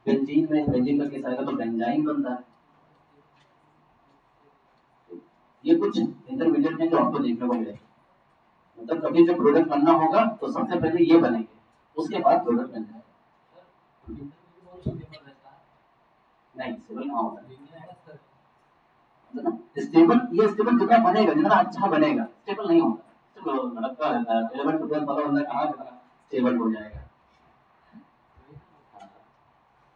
बेंजीन में बेंजीन का केस आएगा तो बेंजाइन बनता है। ये कुछ इंटरमीडिएट में जो आपको देखने को मिलेगा, मतलब कभी जब प्रोडक्ट बनना होगा तो सबसे पहले ये बनेंगे, उसके बाद प्रोडक्ट बन जाएगा। नहीं स्टेबल कहाँ होता है, स्टेबल ये स्टेबल जितना बनेगा, जितना अच्छा बनेगा, स्टेबल नहीं होगा। चलो लड़का रहता है 11 12 वाला बंदा कहाँ स्टेबल हो जाएगा।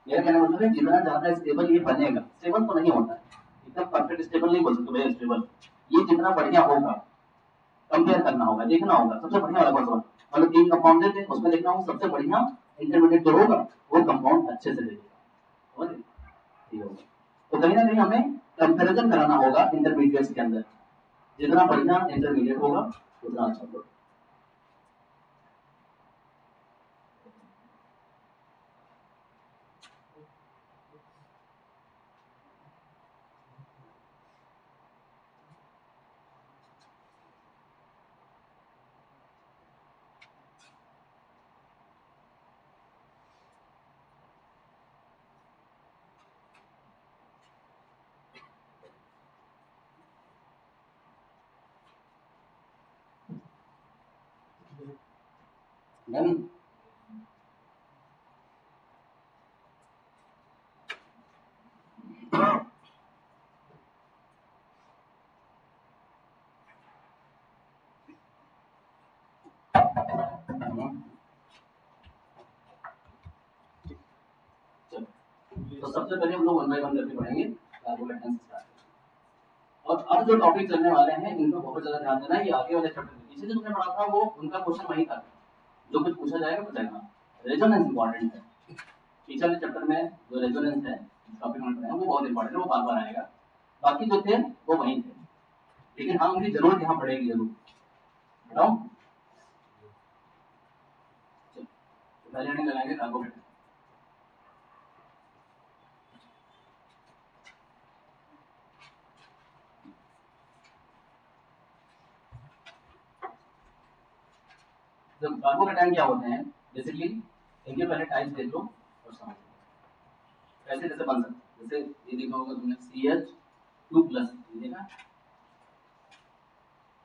मेरा कहना मतलब है जितना ज्यादा स्टेबल ये बनेगा, स्टेबल तो नहीं होता है, एकदम परफेक्ट स्टेबल नहीं बोल सकते भैया स्टेबल, ये जितना बढ़िया होगा कंपेयर करना होगा, देखना होगा सबसे बढ़िया वाला कौन सा, मतलब 3 कंपाउंड देते हैं उसमें देखना होगा सबसे बढ़िया इंटरमीडिएट जो होगा वो कंपाउंड अच्छे से देगा, तो कहीं ना कहीं हमें कंपेरिजन कराना होगा इंटरमीडिएट के अंदर, जितना बढ़िया इंटरमीडिएट होगा उतना अच्छा होगा। डन। तो सबसे पहले हम लोग 1 बाय 1 करके पढ़ेंगे कार्बोकेटाइन से स्टार्ट। और अब जो टॉपिक चलने वाले हैं इन पे बहुत ज्यादा ध्यान देना है। ये आगे वाले चैप्टर में पीछे जो तुमने पढ़ा था वो उनका क्वेश्चन वही था, जो कुछ पूछा जाएगा पूछेगा। रेजोनेंस इंपॉर्टेंट है। पीछे वाले चैप्टर में जो रेजोनेंस है टॉपिक में पढ़ा वो बहुत इंपॉर्टेंट है, वो बार बार आएगा। बाकी जो थे वो वही थे, लेकिन हाँ उनकी जरूरत यहाँ पड़ेगी जरूर। बताओ पहले हेडिंग लगाएंगे कार्बोकेटाइन। जब कार्बोकेटाइन क्या होते हैं बेसिकली इनके पहले टाइप्स देख लो और समझ लो कैसे कैसे बन सकते हैं। जैसे ये देखा होगा तुमने CH2+ ये देखा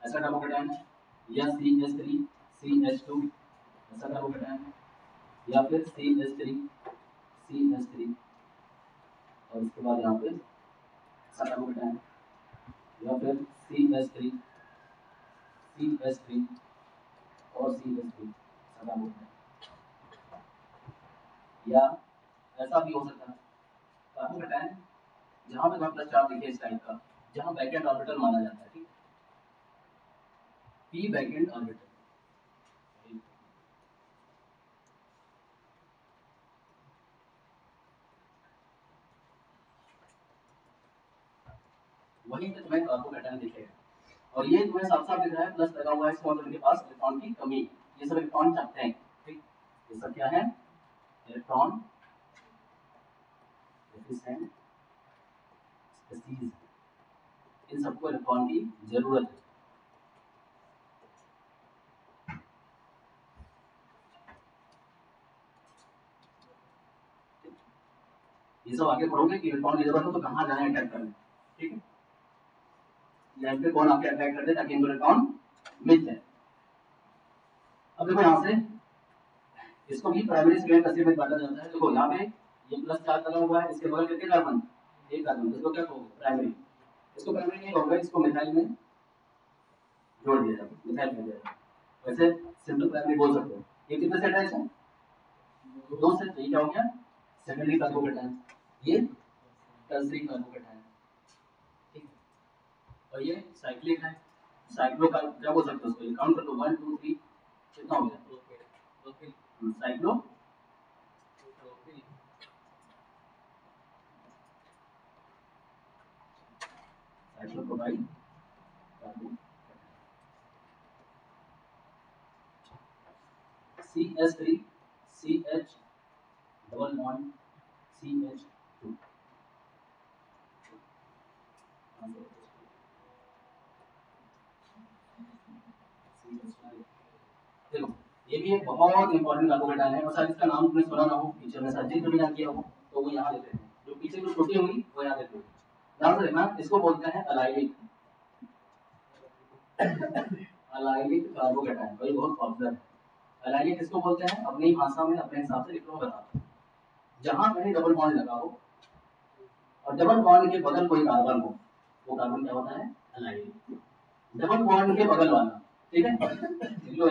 ऐसा कार्बोकेटाइन है, या CH3 CH2 ऐसा कार्बोकेटाइन है, या फिर CH3 CH3 और उसके बाद यहाँ पे ऐसा कार्बोकेटाइन है, या फिर CH3 CH3 और CH3 ऐसा कार्बोकेटाइन, या ऐसा भी हो सकता है कार्बोकेटाइन जहाँ पे प्लस चार्ज देखिए इस टाइप का, जहाँ बैकेंड ऑर्बिटल माना जाता है, ठीक p बैकेंड ऑर्बिटल। वहीं पे तुम्हें कार्बोकेटाइन दिखेगा और ये तुम्हें साफ साफ दिख रहा है प्लस लगा हुआ है, इसका मतलब इनके पास इलेक्ट्रॉन की कमी है। ये सब इलेक्ट्रॉन चाहते हैं, ठीक। ये सब क्या है इलेक्ट्रॉन डेफिशिएंट स्पीसीज, इन सबको इलेक्ट्रॉन की जरूरत है। ये सब आगे पढ़ोगे कि इलेक्ट्रॉन की जरूरत हो तो कहाँ जाना है अटैक करने, ठीक है। यहाँ पे कौन आके अटैक कर दे ताकि इनको इलेक्ट्रॉन मिल जाए। अब देखो यहाँ से इसको भी प्राइमरी सेकेंडरी तरसीब में बांटा जाता है। देखो यहाँ पे ये प्लस चार्ज लगा हुआ है, इसके बगल कितने कार्बन, एक कार्बन, इसको क्या कहोगे प्राइमरी। इसको प्राइमरी नहीं कहोगे, इसको मिथाइल में जोड़ दिया जाता है, मिथाइल में दिया जाता है। वैसे सिंपल प्राइमरी बोल सकते हो। ये कितने से अटैच है, दो से, तो ये क्या हो गया सेकेंडरी कार्बोकेटाइन, ये टर्सरी कार्बोकेटाइन, ठीक है। और ये साइक्लिक है, साइक्लो का क्या बोल सकते हो उसको, काउंट कर लो 1 2 3 कितना हो गया cyclo cyclopropyl carbocation. CH3 CH double bond CH2। देखो ये भी एक बहुत इंपॉर्टेंट कार्बोकेटाइन है और शायद इसका नाम तुमने सुना ना हो, टीचर ने शायद जिक्र भी ना किया हो, तो वो यहाँ देते हैं। जो पीछे जो छोटी होगी वो यहाँ देते हैं। ध्यान से देखना, इसको बोलते हैं अलाइलिक अलाइलिक कार्बोकेटाइन, तो ये बहुत पॉपुलर है। अलाइलिक किसको बोलते हैं, अपनी भाषा में अपने हिसाब से लिखो बताओ। जहाँ कहीं डबल बॉन्ड लगा हो और डबल बॉन्ड के बगल कोई कार्बन हो, वो कार्बन क्या होता है अलाइलिक। डबल बॉन्ड के बगल वाला, ठीक है, लिख लो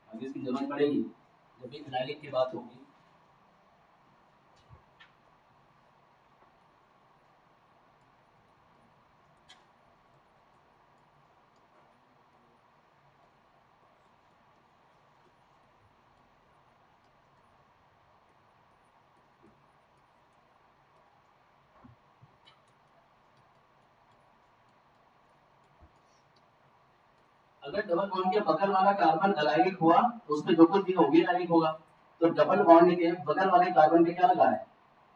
आगे इसकी जरूरत पड़ेगी जब भी अलाइलिक की बात होगी। अगर डबल बॉन्ड के बगल वाला कार्बन अलाइलिक हुआ तो उसपे जो कुछ भी हो भी अलाइलिक होगा। तो डबल बॉन्ड के बगल वाले कार्बन पे क्या लगा है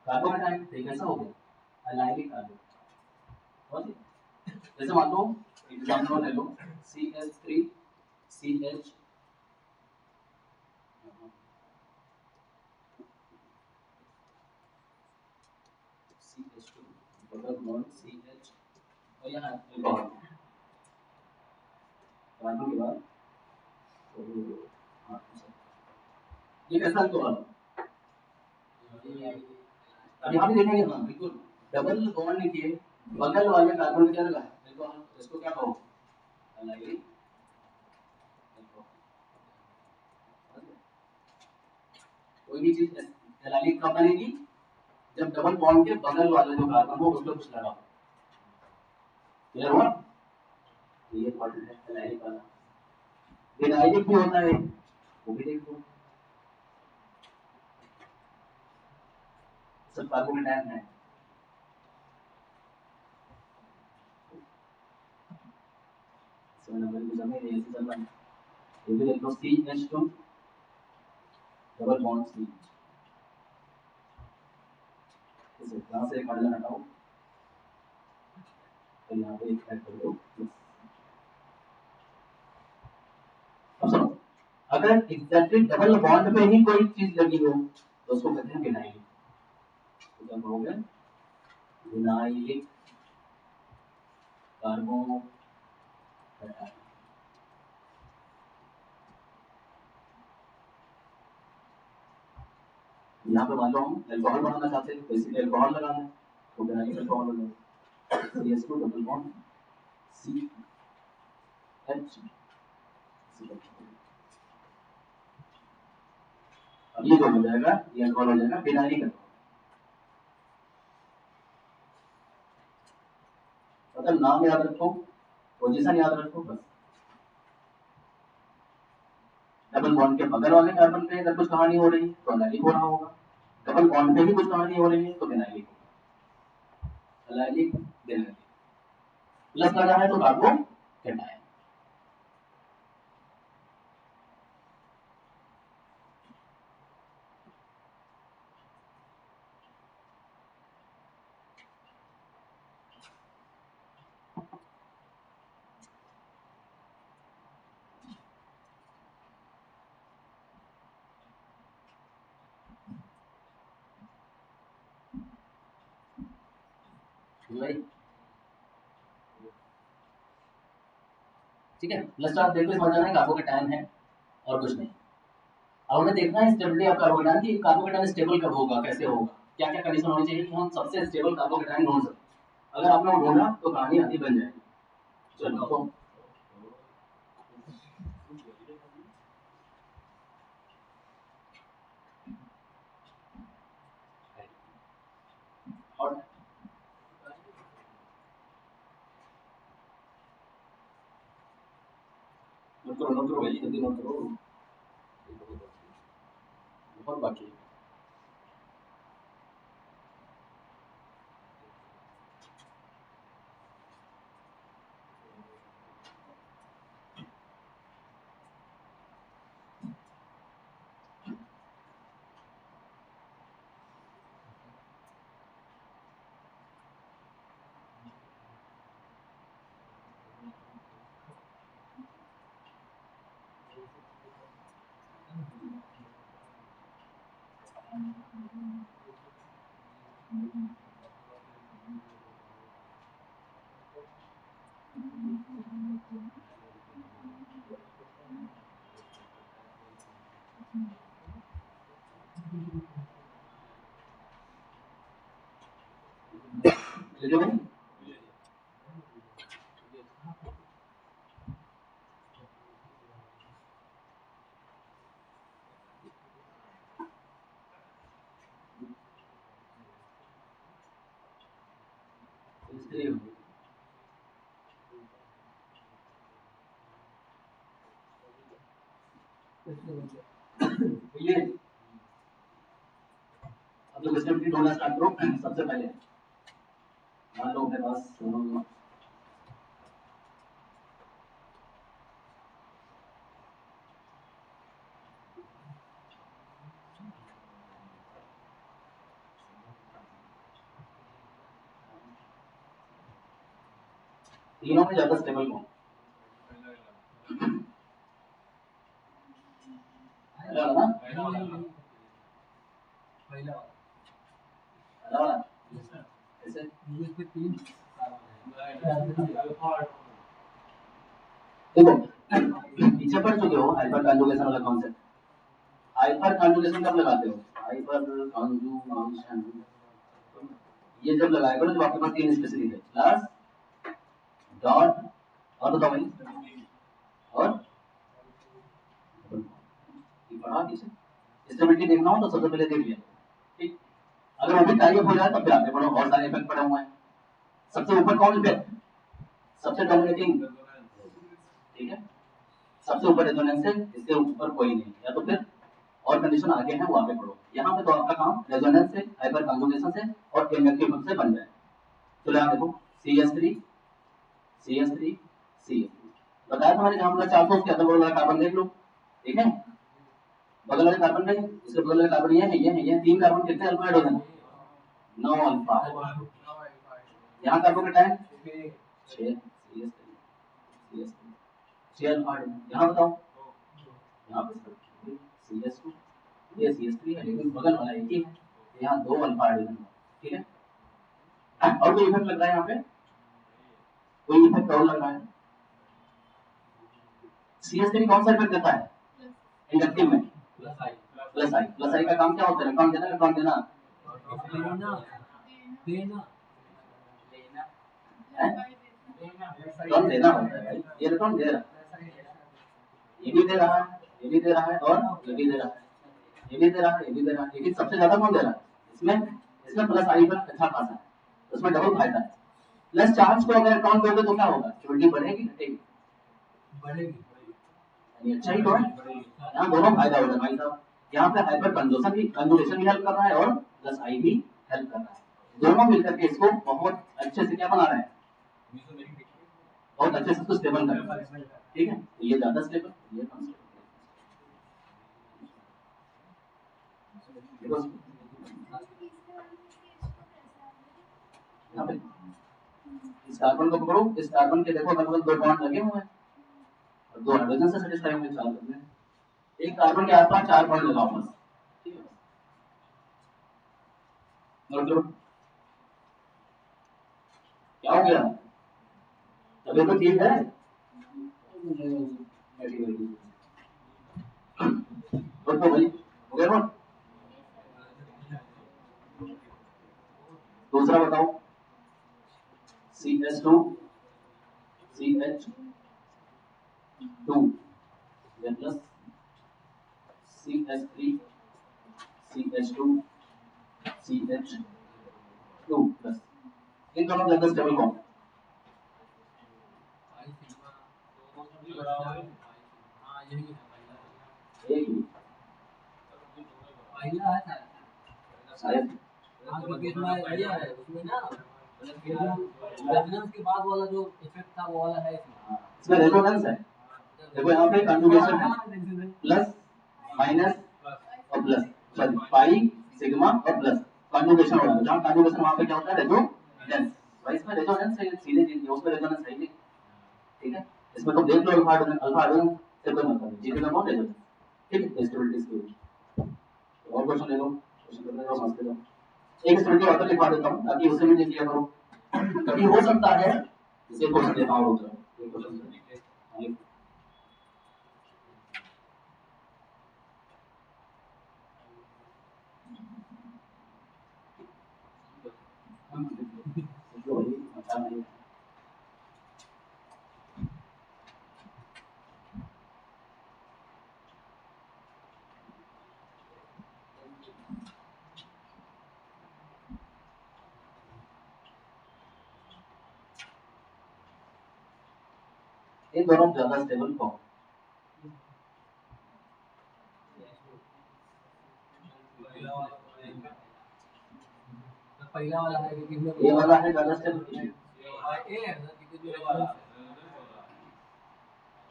कार्बोकेटाइन, तो कैसा हो गया अलाइलिक कार्बन। जैसे मान लो एग्जांपल ले लो CH3 CH CH2 double bond CH और यहाँ कार्बन के बाद ये कैसा तो अभी हम देखेंगे। हाँ बिल्कुल, डबल बॉन्ड के बगल वाले कार्बन में क्या लगा है, देखो इसको क्या कहो, एलाइलिक। कोई भी चीज एलाइलिक कब बनेगी, जब डबल बॉन्ड के बगल वाले जो कार्बन हो उस पर कुछ लगा हो। क्लियर हुआ, ये इंपॉर्टेंट है एलाइलिक वाला। विनाइलिक भी होता है, वो भी देखो, सब कार्बोकेटायन है। सो नंबर की जगह ये चल रहा है, ये भी देख लो CH2 डबल बॉन्ड C, इसे यहां से एक हाइड्रोजन हटाओ, तो यहाँ पे एक ऐड कर दो। अब सुनो, अगर एग्जैक्टली डबल बॉन्ड पे ही कोई चीज लगी हो तो उसको कहते हैं विनाइलिक। तो क्या कहोगे, विनाइलिक कार्बोकेटायन। यहाँ पे मान लो हम अल्कोहल बनाना चाहते हैं, तो इसीलिए अल्कोहल लगाना है, तो विनाइलिक अल्कोहल हो जाएगा, CH2 डबल बॉन्ड CH। अब ये जो हो जाएगा, ये अल्कोहल हो जाएगा विनाइलिक अल्कोहल। मतलब नाम याद रखो, पोजीशन याद रखो बस। डबल बॉन्ड के बगल वाले कार्बन पे अगर कुछ कहानी हो रही है तो एलाइलिक हो रहा होगा, डबल बॉन्ड पे भी कुछ कहानी हो रही है तो विनाइलिक होगा। एलाइलिक विनाइलिक प्लस लगा है तो कार्बोकेटायन। ठीक है, प्लस आप देखो समझ जाना है कार्बोकेटायन है और कुछ नहीं। अब हमें देखना है स्टेबिलिटी ऑफ कार्बोकेटायन की, कार्बोकेटायन स्टेबल कब होगा, कैसे होगा, क्या क्या कंडीशन होनी चाहिए कि हम सबसे स्टेबल कार्बोकेटायन ढूंढ सकें। अगर आपने वो ढूंढा तो कहानी आधी बन जाएगी। चलो तो और नोट करो भाई, जल्दी नोट करो, बहुत बाकी है। ले लो भाई, इसलिए ये अब लोग स्टेबिलिटी ढूंढना स्टार्ट करो। सबसे पहले मान लो मेरे पास तीनों में ज्यादा स्टेबल कौन, पहला वाला ना, पहला वाला पहला वाला ऐसे पे 3 देखो पीछे पढ़ चुके हो हाइपर कॉन्जुगेशन वाला कॉन्सेप्ट। हाइपर कॉन्जुगेशन कब लगाते हो? हाइपर कॉन्जुगेशन ये जब लगाए करो जब आपके पास तीन स्पेसिफिक है, प्लस डॉट और बताओ भाई और पढ़ा पीछे। स्टेबिलिटी देखना हो तो सबसे पहले देख लिया, ठीक। अगर वो भी टाइप हो जाए तो फिर आगे बढ़ो, बहुत सारे इफेक्ट पड़े हुए हैं। सबसे ऊपर कौन इफेक्ट? सबसे डोमिनेटिंग, ठीक है, सबसे ऊपर रेजोनेंस है, इसके ऊपर कोई नहीं, या तो फिर और कंडीशन आगे है वो आगे पढ़ो। यहाँ पे तो आपका काम रेजोनेंस से, हाइपर कॉन्जुगेशन से और इन्वेक्टिव इफेक्ट से बन जाए। चलो यहाँ देखो CS3 CS3 CS3 बताया था मैंने, जहाँ मतलब 400 उसके अदर वाला कार्बन देख लो, ठीक है, बगल वाले कार्बन नहीं, इसके बगल वाले कार्बन ये है, ये है, ये 3 कार्बन कितने अल्फा हाइड्रोजन? 9 अल्फा। यहाँ कार्बन का टाइम 6 CS3 अल्फा हाइड्रोजन। यहाँ बताओ, यहाँ पे CS2 ये CS3 है, लेकिन बगल वाला एक ही है, यहाँ 2 अल्फा हाइड्रोजन, ठीक है। और कोई इफेक्ट लग रहा है यहाँ पे? कोई इफेक्ट और लग रहा है? CS3 कौन सा इफेक्ट देता है इंडक्टिव में? प्लस आई का काम क्या होता है? इलेक्ट्रॉन देना, इलेक्ट्रॉन देना, इलेक्ट्रॉन देना होता है भाई। ये इलेक्ट्रॉन दे रहा है, ये भी दे रहा है, ये भी दे रहा है और ये भी दे रहा है, ये भी दे रहा है, ये भी दे रहा है, लेकिन सबसे ज्यादा कौन दे रहा है इसमें? इसमें प्लस आई पर अच्छा खासा है, उसमें डबल फायदा है। प्लस चार्ज को अगर इलेक्ट्रॉन दोगे तो क्या होगा? स्टेबिलिटी बढ़ेगी घटेगी? बढ़ेगी, अच्छा ही तो है। यहाँ दोनों फायदा हो रहा है भाई साहब। यहाँ पे हाइपर कंजुगेशन भी हेल्प कर रहा है और प्लस आई भी हेल्प कर रहा है, दोनों मिलकर के इसको बहुत अच्छे से क्या बना रहे हैं, बहुत अच्छे से इसको स्टेबल कर रहे हैं, ठीक है। तो ये ज्यादा स्टेबल, ये कम स्टेबल। यहाँ पे इस कार्बन को पकड़ो, इस कार्बन के देखो अगल बगल 2 बॉन्ड लगे हुए हैं और 2 हाइड्रोजन से सेटिस्फाई होंगे, 4 लगे हैं। एक कार्बन के आसपास 4 बॉन्ड लगाओ बस, ठीक है। मतलब क्या हो गया? तभी तो ठीक है। तो भाई हो गया ना? दूसरा बताओ, CH2 CH2 plus CH3 CH2 CH2 plus, इन दोनों का स्टेबल कौन? एक ही शायद क्योंकि इसमें ये है उसमें ना रेजोनेंस के बाद वाला जो इफेक्ट था वो वाला है इसमें रेजोनेंस है। देखो यहाँ पे कॉन्जुगेशन है, प्लस माइनस और प्लस, सॉरी पाई सिग्मा और प्लस कॉन्जुगेशन हो रहा है। जहाँ कॉन्जुगेशन वहाँ पे क्या होता है? रेजोनेंस। भाई इसमें रेजोनेंस है, सीधे चीज है, उसमें रेजोनेंस है ही नहीं, ठीक है। इसमें तो देख लो अल्फा हाइड्रोजन से कोई मतलब नहीं, जीतेगा कौन? रेजोनेंस, ठीक है। स्टेबिलिटी इसकी और क्वेश्चन ले लो, क्वेश्चन करने का समझते जाओ। एक स्टूडेंट ऑथर लिखवा देता हूँ ताकि उसे भी देख लिया करो, कभी हो सकता है इसे क्वेश्चन देता हूँ रुक जाओ, एक क्वेश्चन अच्छा नहीं। इन दोनों ज्यादा स्टेबल कौन? पहला वाला है क्योंकि ये वाला है ज्यादा स्टेबल, ए है ना क्योंकि जो रेजोनेंस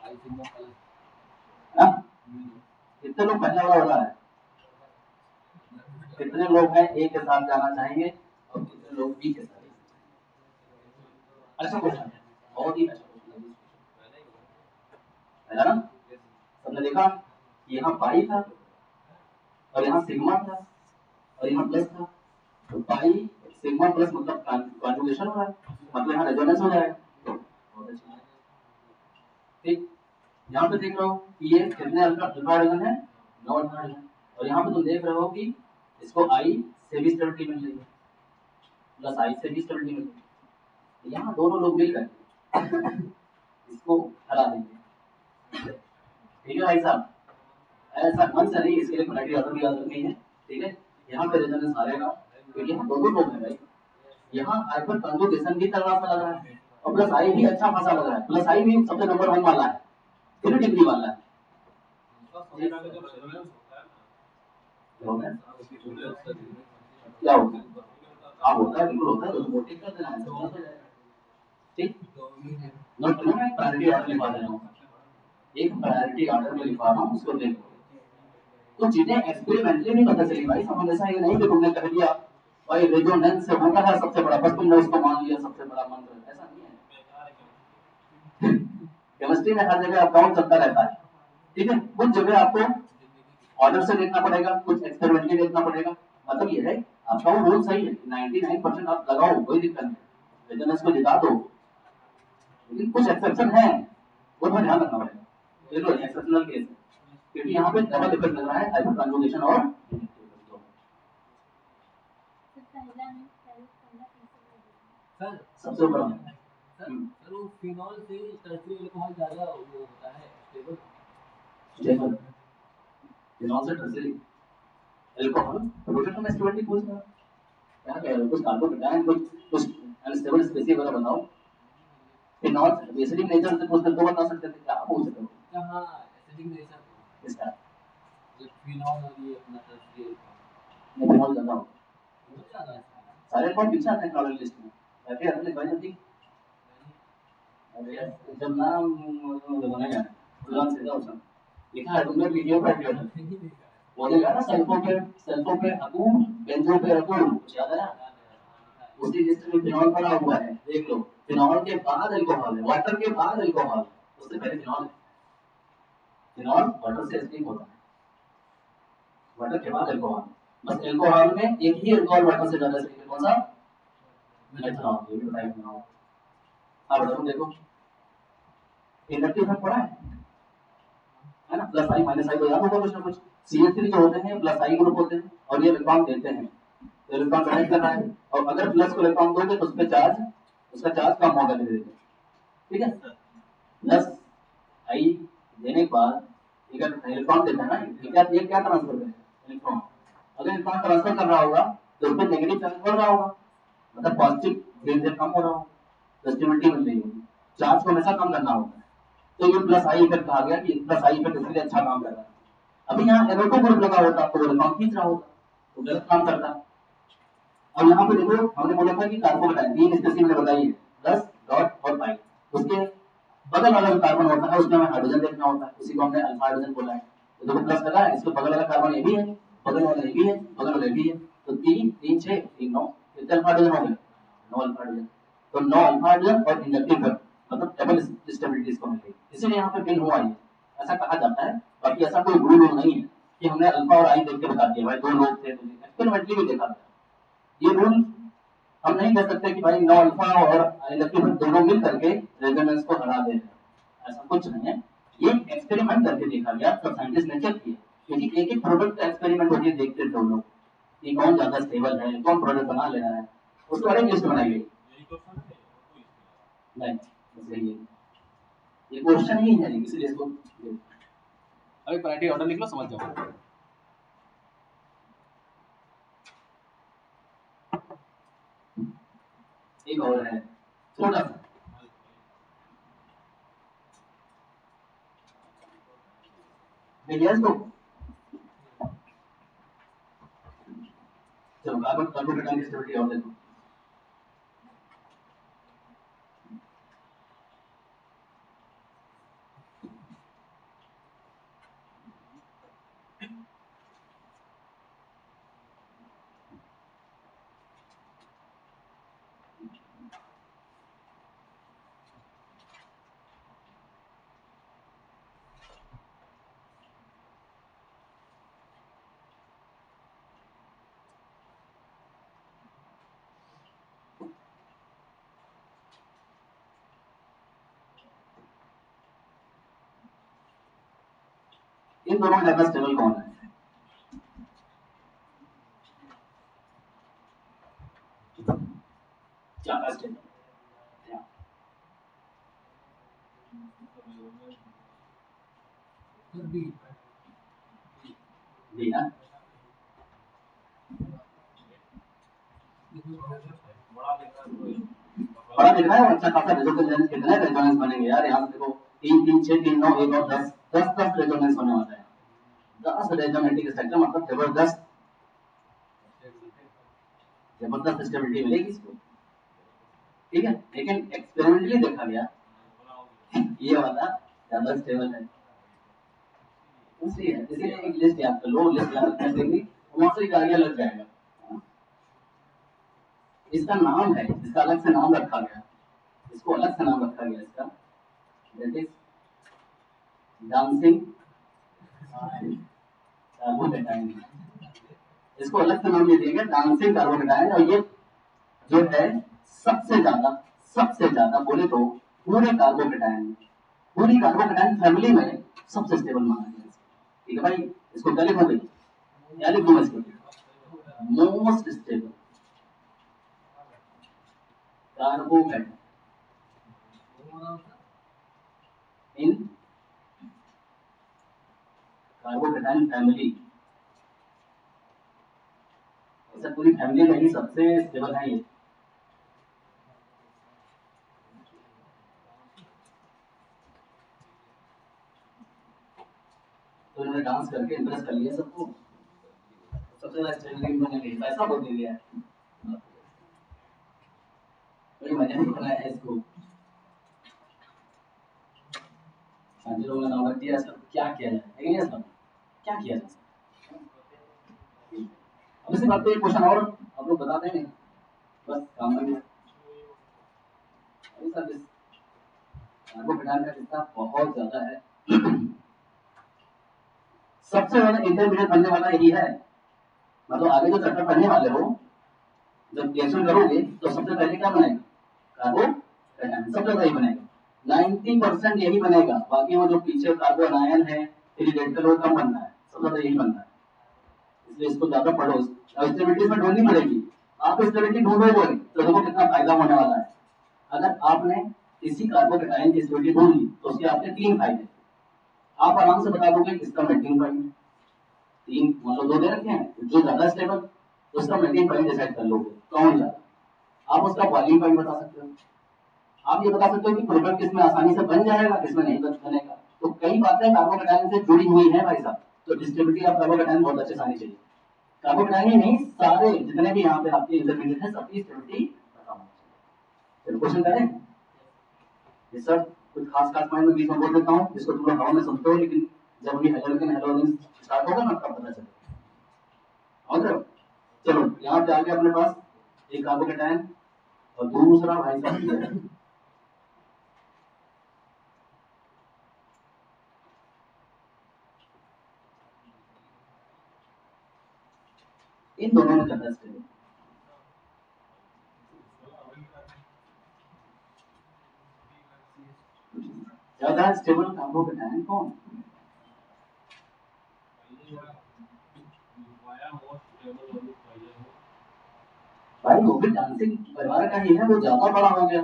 आई सिग्मा प्लस है ना? कितने लोग पहला वाला वाला है? कितने लोग हैं ए के साथ जाना चाहेंगे और कितने लोग बी के साथ? अच्छा क्वेश्चन है, बहुत ही अच्छा क्वेश्चन है ना? सबने देखा यहाँ पाई था और यहाँ सिग्मा था और यहाँ प्लस था, तो पाई सिग्मा प्लस मतलब कॉन्जुगेशन हो रहा है, मतलब यहाँ रेजोनेंस हो जाएगा, बहुत अच्छा, ठीक। यहाँ पे देख रहे हो कि ये कितने अल्फा अल्फा हाइड्रोजन है, 9 अल्फा हाइड्रोजन। और यहाँ पे तुम देख रहे हो कि इसको आई से भी स्टेबिलिटी मिल रही है, प्लस आई से भी स्टेबिलिटी मिल रही है। यहाँ दोनों लोग मिलकर इसको हरा देंगे। ठीक है भाई साहब, ऐसा मन से नहीं, इसके लिए क्वालिटी ऑर्डर भी याद रखनी है। ठीक है, यहाँ पे रेजोनेंस हारेगा क्योंकि यहाँ दोनों लोग हैं भाई। यहाँ हाइपर कंजुगेशन भी तगड़ा सा लग रहा है और प्लस आई भी अच्छा खासा लग रहा है, प्लस आई भी सबसे नंबर 1 वाला है, 3 डिग्री वाला है। क्या होगा? हाँ होता है, बिल्कुल होता है, तो वोटिंग कर देना है। ठीक, नोट करो, मैं प्रायोरिटी ऑर्डर लिखवा दे रहा हूँ, एक प्रायोरिटी ऑर्डर में लिखवा रहा हूँ, उसको देखो। तो चीजें एक्सपेरिमेंटली नहीं पता चली भाई, समझ ऐसा ये नहीं कि तुमने कह दिया भाई रेजोनेंस से होता है सबसे बड़ा, बस तुमने उसको मान लिया सबसे बड़ा मंत्र, ऐसा नहीं है। केमिस्ट्री में हर जगह अकाउंट चलता रहता है। ठीक है, कुछ जगह आपको ऑर्डर से देखना पड़ेगा, कुछ एक्सपेरिमेंटली देखना पड़ेगा। मतलब ये है आपका वो रूल सही है, 99% आप लगाओ, कोई दिक्कत नहीं, रेजोनेंस को जिता दो। लेकिन कुछ एक्सेप्शन है, वो तो ध्यान रखना पड़ेगा, देखो एक्सेप्शनल केस है, क्योंकि यहाँ पे डबल इफेक्ट लग रहा है, हाइपर कंजुगेशन और सर सबसे ऊपर सर वो फिनॉल से टर्सरी अल्कोहल ज्यादा वो होता है स्टेबल। स्टेबल फिनॉल से टर्सरी अल्कोहल, प्रोडक्ट में स्टेबिलिटी पूछ रहा क्या कह रहे हो, कुछ कार्बोकेटायन, कुछ अनस्टेबल स्पीशीज वगैरह बताओ। फिनॉल बेसिक नेचर से पूछते तो बता सकते थे, क्या पूछ रहे हो? हाँ एसिडिक नेचर इसका फिनॉल और ये अपना टर्सरी अल्कोहल मैं फिनॉल ज्यादा हूँ, बहुत ज्यादा है। सारे कौन पीछे आते हैं क्लोरल लिस्ट में, ऐसे आते हैं भाई जल्दी। अरे यार जब नाम बनाया है खुलान से जाओ सब लिखा है तुमने वीडियो पर किया था, वो देखा ना सल्फो पे अकूम, बेंजो पे अकूम, कुछ याद है? उसी लिस्ट में फिनॉल पड़ा हुआ है, देख लो, फिनॉल के बाद अल्कोहल है, वाटर के बाद अल्कोहल, उससे पहले फिनॉल है। फिनॉल वाटर से एसिडिक होता है, वाटर के बाद अल्कोहल, बस अल्कोहल में एक ही अल्कोहल वाटर से ज्यादा एसिडिक है, कौन सा? मेथनॉल, ये भी बताया फिनॉल। अब बताओ देखो, इंडक्टिव इफेक्ट पड़ा है ना, प्लस आई माइनस आई तो याद होगा कुछ ना कुछ। CH3 जो होते हैं प्लस आई ग्रुप होते हैं और ये इलेक्ट्रॉन देते हैं, तो इलेक्ट्रॉन कनेक्ट कर रहा है, और अगर प्लस को इलेक्ट्रॉन दोगे तो उसका चार्ज कम होगा धीरे धीरे। ठीक है, प्लस आई देने के बाद इलेक्ट्रॉन देता है ना, ये क्या ट्रांसफर करेगा इलेक्ट्रॉन, अगर इलेक्ट्रॉन ट्रांसफर कर रहा होगा तो उसमें नेगेटिव चार्ज बढ़ रहा होगा, मतलब पॉजिटिव धीरे धीरे कम हो रहा होगा, तो स्टेबिलिटी मिल रही होगी, चार्ज को हमेशा कम करना होगा। तो ये प्लस आई इफेक्ट कहा गया कि प्लस आई इफेक्ट इसके लिए अच्छा काम कर रहा है। अभी यहाँ NO2 ग्रुप लगा होता तो इलेक्ट्रॉन खींच रहा होता, तो गलत काम करता। अब यहाँ पे देखो, हमने बोला था कि कार्बोकेटाइन 3 स्पेसीज मैंने बताई है, प्लस डॉट और पाई, उसके बगल वाला जो कार्बन होता है उसमें हमें हाइड्रोजन देखना होता है, उसी को हमने अल्फा हाइड्रोजन बोला है। तो देखो प्लस लगा है, इसके बगल वाला कार्बन ये भी है, बगल वाला ये भी है, बगल वाला ये भी है, तो 3 3 6 3 9, कितने अल्फा हाइड्रोजन हो गए? 9 अल्फा हाइड्रोजन। तो 9 अल्फा हाइड्रोजन और इंडक्टिव मतलब डबल स्टेबिलिटी इसको मिलेगी, इसीलिए यहाँ पे पिन हुआ है, ऐसा कहा जाता है। बाकी ऐसा कोई रूल नहीं है कि हमने अल्फा और आई देख के बता दिया भाई दो लोग थे, तो एक्सपेरिमेंटली भी देखा था। ये रूल हम नहीं कह सकते कि भाई 9 अल्फा और इलेक्ट्रिक दोनों मिल करके रेजोनेंस को हरा दे, ऐसा कुछ नहीं है। ये एक्सपेरिमेंट करके देखा गया, सब साइंटिस्ट ने चेक किया, क्योंकि एक एक प्रोडक्ट का एक्सपेरिमेंट होकर देखते थे लोग कि कौन ज्यादा स्टेबल है, कौन प्रोडक्ट बना ले रहा है, उसके बारे में लिस्ट बनाई गई। नहीं बस यही है, ये क्वेश्चन ही है, इसलिए इसको अभी प्रायोरिटी ऑर्डर लिख लो, समझ जाओ। एक और है छोटा सा, तो चलो कार्बन कार्बोकेटाइन की स्टेबिलिटी और देखो। इन दोनों में ज्यादा स्टेबल कौन है? ज्यादा स्टेबल बी ना? बड़ा दिख रहा है, अच्छा खासा रेजोनेंस, कितने रेजोनेंस बनेंगे यार यहाँ से देखो, 3 3 6 3 9 1 और 10 10 रेजोनेंस होने वाला है। 10 रेजोनेटिक स्ट्रक्चर मतलब जबरदस्त जबरदस्त स्टेबिलिटी मिलेगी इसको, ठीक है। लेकिन एक्सपेरिमेंटली देखा गया ये वाला ज्यादा स्टेबल है, इसीलिए एक लिस्ट याद कर लो, लिस्ट याद कर देंगे वहां से गाड़ियां लग जाएगा। इसका नाम है, इसका अलग से नाम रखा गया, इसको अलग से नाम रखा गया इसका, दैट इज डांसिंग कार्बोकेटाइन। इसको अलग से नाम दे दिया गया डांसिंग कार्बोकेटाइन। और ये जो है सबसे ज्यादा बोले तो पूरे कार्बोकेटाइन, पूरी कार्बोकेटाइन फैमिली में सबसे स्टेबल माना गया। ठीक है भाई, इसको क्या लिखोगे? क्या लिखूंगा इसको? मोस्ट स्टेबल कार्बोकेटाइन इन कार्बोकेटाइन फैमिली। ऐसा पूरी फैमिली में ही सबसे स्टेबल है ये। तो इन्होंने डांस करके इम्प्रेस कर लिया सबको, सबसे ज्यादा स्टेबल बने गई, पैसा बहुत दे दिया है, कोई मजा नहीं बनाया है इसको। शादी लोगों ने नाम रख दिया, इसका क्या किया जाए, लेकिन ये सब क्या किया जाए। अब इसी बात पे एक क्वेश्चन और आप लोग बता देंगे, बस काम कर दिया। कार्बोकेटाइन का हिस्सा बहुत ज्यादा है, सबसे ज्यादा इंटरमीडिएट बनने वाला यही है। मतलब आगे जो चैप्टर पढ़ने वाले हो, जब रिएक्शन करोगे तो सबसे पहले क्या बनेगा? कार्बोकेटाइन सबसे ज्यादा ही बनेगा, 90% यही बनेगा। बाकी वो जो पीछे कार्बन आयन है इरिडेंटल वो कम बनता है, सबसे ज्यादा यही बनता है, इसलिए इसको ज्यादा पढ़ो। स्टेबिलिटी में ढूंढनी पड़ेगी, आप स्टेबिलिटी ढूंढोगे तो देखो कितना फायदा होने वाला है। अगर आपने इसी कार्बोकेटाइन की स्टेबिलिटी ढूंढ ली तो उसके आपके 3 फायदे, आप आराम से बता दोगे इसका मेल्टिंग पॉइंट, 3 मतलब 2 दे रखे हैं, जो ज्यादा स्टेबल उसका मेल्टिंग पॉइंट डिसाइड कर लोगे कौन ज्यादा। आप उसका बॉइलिंग पॉइंट बता सकते हो, आप ये बता सकते हो कि प्रोडक्ट किसमें आसानी से बन जाएगा, किसमें नहीं बनेगा। तो कई बातें कार्बोकेटाइन से जुड़ी हुई है भाई साहब, तो स्टेबिलिटी ऑफ कार्बोकेटाइन बहुत अच्छे से आनी चाहिए। कार्बोकेटाइन ही नहीं, सारे जितने भी यहाँ पे आपके इंटरमीडिएट है सबकी स्टेबिलिटी पता होनी चाहिए। चलो क्वेश्चन करें, ये सब कुछ खास पॉइंट में बीच में बोल देता हूँ, जिसको तुम लोग हवा में सुनते हो, लेकिन जब भी हेलोजन स्टार्ट होगा ना तब पता चलेगा। और चलो यहाँ पे आगे अपने पास एक कार्बोकेटाइन और दूसरा भाई साहब इन दोनों में ज्यादा स्टेबल, ज्यादा स्टेबल कार्बोकेटाइन कौन? भाई वो भी डांसिंग परिवार का ही है, वो ज्यादा बड़ा हो गया,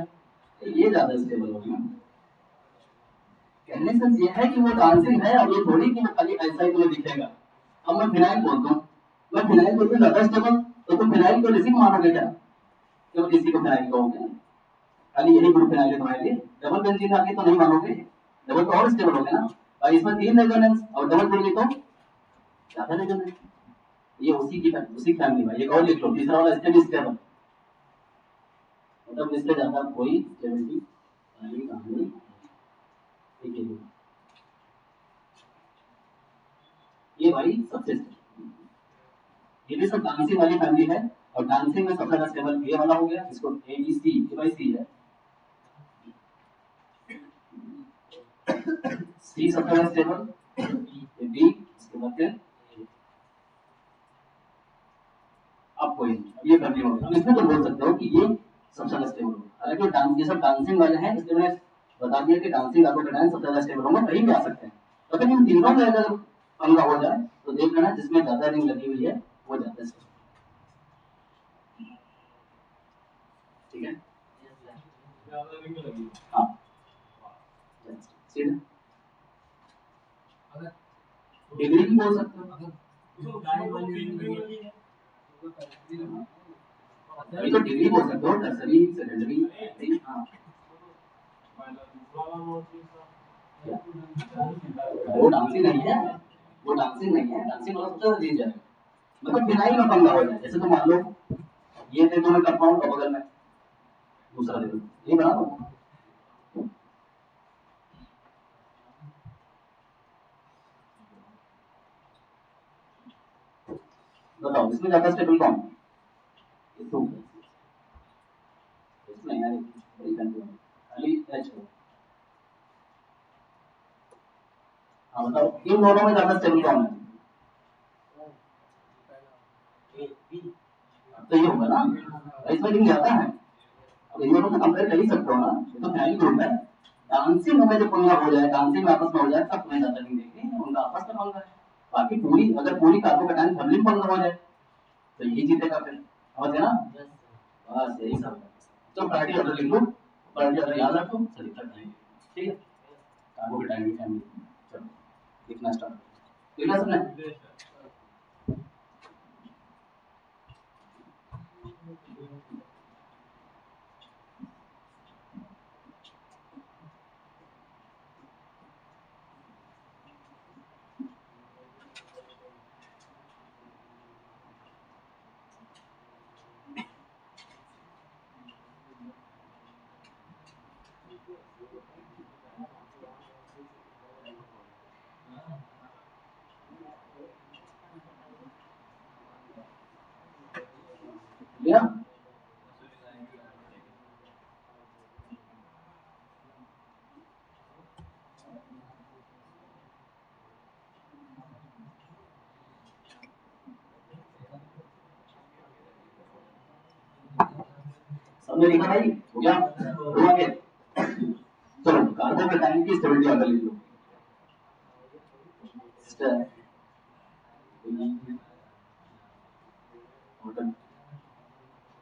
ये ज्यादा स्टेबल हो गया। कहने से ये है कि वो डांसिंग है, और ये थोड़ी कि वो खाली ऐसा ही तुम्हें दिखेगा। अब मैं फिनाइल बोलता हूँ, मैं फिनाइल बोलती हूँ ज्यादा स्टेबल, तो तुम फिनाइल को लिसिंग मानोगे क्या? क्यों किसी को फिनाइल कहोगे? खाली यही ग्रुप फिनाइल है तुम्हारे लिए, डबल बेंजीन आके तो नहीं मानोगे, डबल तो और स्टेबल हो गया ना भाई, इसमें 3 रेजोनेंस और डबल बोलोगे तो ज्यादा रेजोनेंस। ये उसी फैमिली में एक और लिख लो, तीसरा वाला स्टेबल स्टेबल, मतलब इससे ज्यादा कोई स्टेबिलिटी वाली कहानी ठीक है। ये भाई सबसे ये भी सब डांसिंग वाली फैमिली है, और डांसिंग में सबसे ज्यादा स्टेबल ये वाला हो गया, इसको ए बी सी, ये भाई सी है, सी सबसे ज्यादा स्टेबल, ये बी, इसके बाद फिर अब कोई ये फैमिली होगा। अब इसमें तो बोल सकते हो कि ये सबसे ज्यादा स्टेबल होगा, हालांकि डांस ये सब डांसिंग वाले हैं, इसलिए मैंने बता दिया कि डांसिंग कार्बोकेटाइन सबसे ज्यादा स्टेबल होगा, कहीं भी आ सकते हैं। तो फिर इन तीनों में अगर पंगा हो जाए तो देख लेना, जिसमें ज्यादा रिंग लगी हुई है वो ज्यादा सही। ठीक है, हाँ सीधा डिग्री भी बोल सकते हो, अभी तो डिग्री बोल सकते हो, टर्सरी सेकेंडरी। हाँ वो डांसिंग नहीं है, वो डांसिंग नहीं है, डांसिंग वाला सोचा जीत जाएगा। मतलब फिनाइल में पंगा हो जाए, जैसे तुम मान लो ये दे दो मैं कंपाउंड का बगल में दूसरा दे दो, ये बना दो। बताओ इसमें ज्यादा स्टेबल कौन है? इसमें यार बड़ी कंफ्यूजन खाली एच हो। हाँ बताओ इन दोनों में ज्यादा स्टेबल कौन है? तो ये होगा ना, इसमें लिंक ज्यादा है। अब इन दोनों से कंपेयर कर ही सकते हो ना, ये तो फाइनल ग्रुप है। डांसिंग में जो पंगा हो जाए, डांसिंग में आपस में हो जाए, तब तुम्हें ज्यादा लिंक देखेंगे, उनका आपस में पंगा है। बाकी पूरी अगर पूरी कार्बोकेटाइन फैमिली में पंगा हो जाए तो यही जीतेगा फिर, समझ गए ना? बस यही सब है। तो प्रायोरिटी ऑर्डर लिख लो, प्रायोरिटी ऑर्डर याद रखो, सही कर देंगे। ठीक है, कार्बोकेटाइन की फैमिली। चलो लिखना स्टार्ट, लिखना सबने। लिया? सबने लिखा भाई? हो गया? हुआ क्या? चलो कार्बोकेटाइन की स्टेबिलिटी ऑर्डर लिख लो। ऑर्डर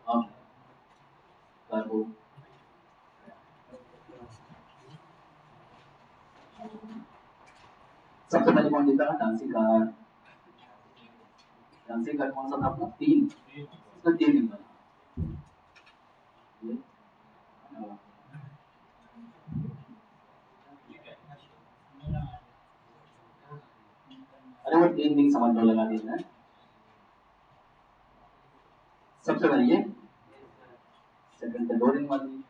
ऑफ कार्बो, सबसे पहले कौन लिखा? Dancing car. डांसिंग कार कौन सा था अपना? 3, इसका 3 लिखा। अरे वो 3 नहीं समझ लो, लगा देना। सबसे पहले ये सेकंड पे 2 रिंग वाली,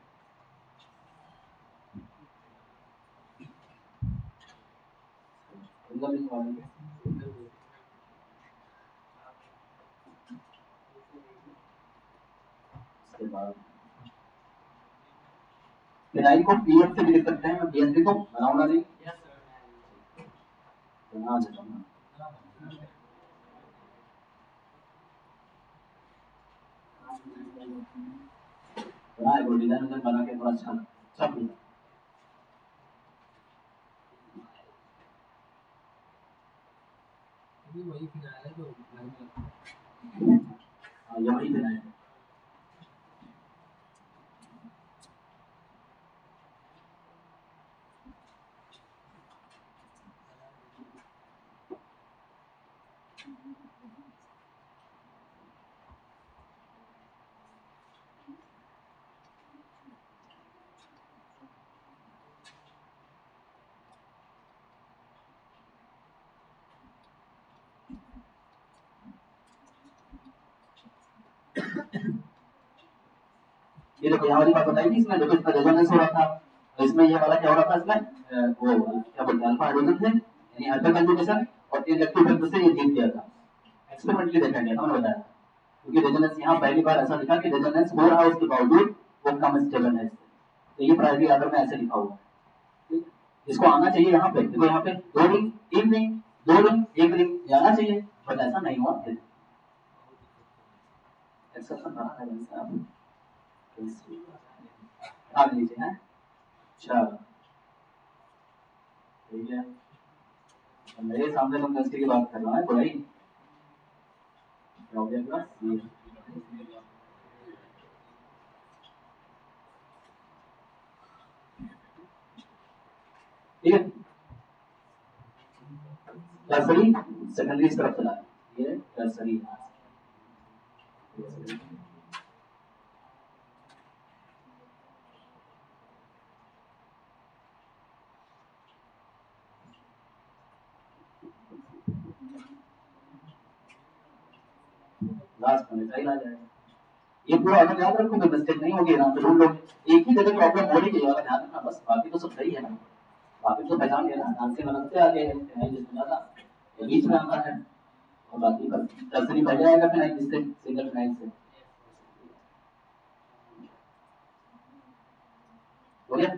सिंगल रिंग वाली। उसके बाद फिनाइल को पीएफ से भी लिख सकते हैं, मैं पीएफ लिखूं, बनाऊं ना? नहीं बना देता हूं। बना है, डिजाइन बना के थोड़ा अच्छा सब लिखा। वही फिनाइल है जो हाँ ये वही फिनाइल है। ये देखो यहाँ वाली बात बताई थी, इसमें देखो इसमें रेजोनेंस हो रहा था, तो इसमें ये वाला क्या हो रहा था? इसमें वो क्या बोलते हैं, अल्फा हाइड्रोजन थे, यानी अल्फा कंजुगेशन, और इलेक्ट्रो फिर से ये जीत गया था। एक्सपेरिमेंटली देखा गया था, मैंने बताया। क्योंकि रेजोनेंस यहाँ पहली बार ऐसा दिखा कि रेजोनेंस हो रहा है, उसके बावजूद वो कम स्टेबल है। तो ये प्रायोरिटी ऑर्डर में ऐसे लिखा हुआ है। इसको आना चाहिए यहाँ पे, देखो यहाँ पे 2 रिंग 3 रिंग 2 रिंग 1 रिंग जाना चाहिए, बट ऐसा नहीं हुआ। एक्सेप्शन बना है वैसे आप आ लीजिए हैं। चलो ठीक है, मेरे सामने तो केमिस्ट्री की बात कर रहा है भाई। प्रॉब्लम का ये ठीक है। टर्सरी सेकेंडरी इस तरफ चला है, ये टर्सरी लास्ट में सही आ जाएगा। ये पूरा अगर याद रखो तो मिस्टेक नहीं होगी, आराम से ढूंढ लो। एक ही जगह प्रॉब्लम हो रही है, ये वाला ध्यान रखना बस, बाकी तो सब सही है ना। बाकी तो पहचान गए ना, नाम से मनन से आगे है, जिसमें ज्यादा ये बीच में आता है, और बाकी बस टर्सरी पहले आएगा फिनाइल से, सिंगल फिनाइल से। हो गया?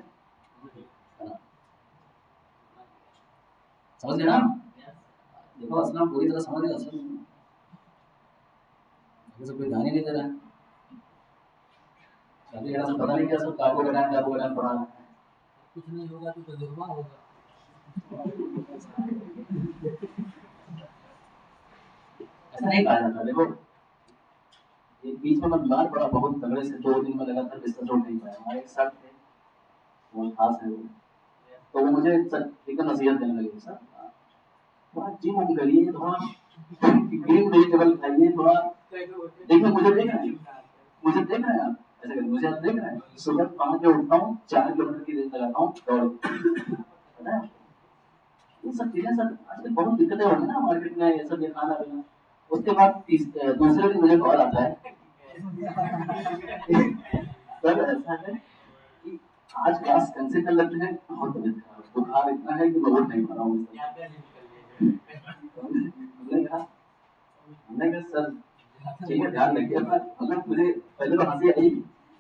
समझ गए ना? देखो असलम पूरी तरह समझ गए, असलम सब कोई ध्यान ही नहीं दे रहा है। अभी यहाँ से पता नहीं क्या सब कार्बोहाइड्रेट पढ़ा है। कुछ नहीं होगा तो तजुर्बा होगा। ऐसा नहीं कहा जाता। देखो एक बीच में मैं बीमार पड़ा बहुत तगड़े से, 2 दिन में लगातार बिस्तर उठ नहीं पाया। हमारे एक सर थे, वो खास है वो, तो वो मुझे एकदम नसीहत देने लगे, सर थोड़ा जिम वम करिए, थोड़ा ग्रीन वेजिटेबल खाइए, थोड़ा देखिए मुझे देख रहे हैं, मुझे देख रहे हैं आप, ऐसे करके मुझे आप देख रहे हैं, सुबह 5 बजे उठता हूँ, 4 किलोमीटर की रेस लगाता हूँ दौड़, पता है ये सब चीजें सर आजकल बहुत दिक्कतें हो रही है ना मार्केट में, ये सब ये खाना पीना। उसके बाद दूसरे दिन मुझे कॉल आता है सर ऐसा है कि आज क्लास कैंसिल कर लेते हैं, बहुत तबीयत खराब, बुखार इतना है कि मैं उठ नहीं पा रहा हूँ। हमने कहा सर ठीक है ध्यान रखिए, मतलब मुझे पहले तो हंसी आई,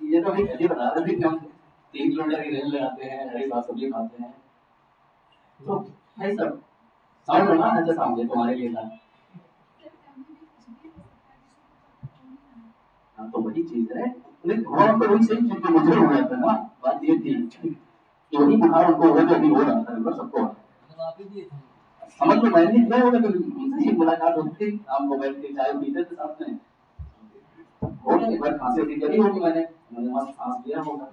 ये तो अभी अभी बता रहे थे कि हम 3 किलोमीटर की रेल लगाते हैं, हरी साग सब्जी खाते हैं, तो भाई सब समझ लो ना, ऐसे समझे तुम्हारे लिए था। हाँ तो वही चीज है, लेकिन हुआ तो वही सही चीज जो मुझे हो रहा था ना, बात ये थी कि वही बुखार उनको होगा जो अभी हो रहा था, लगभग सबको हो रहा था। समझ लो मैंने नहीं होगा, तो उनसे ही मुलाकात होती थी, आप मोबाइल के चाय पीते थे साथ में, हो गया एक बार खांसी होती करी होगी, मैंने मस्त सांस लिया होगा,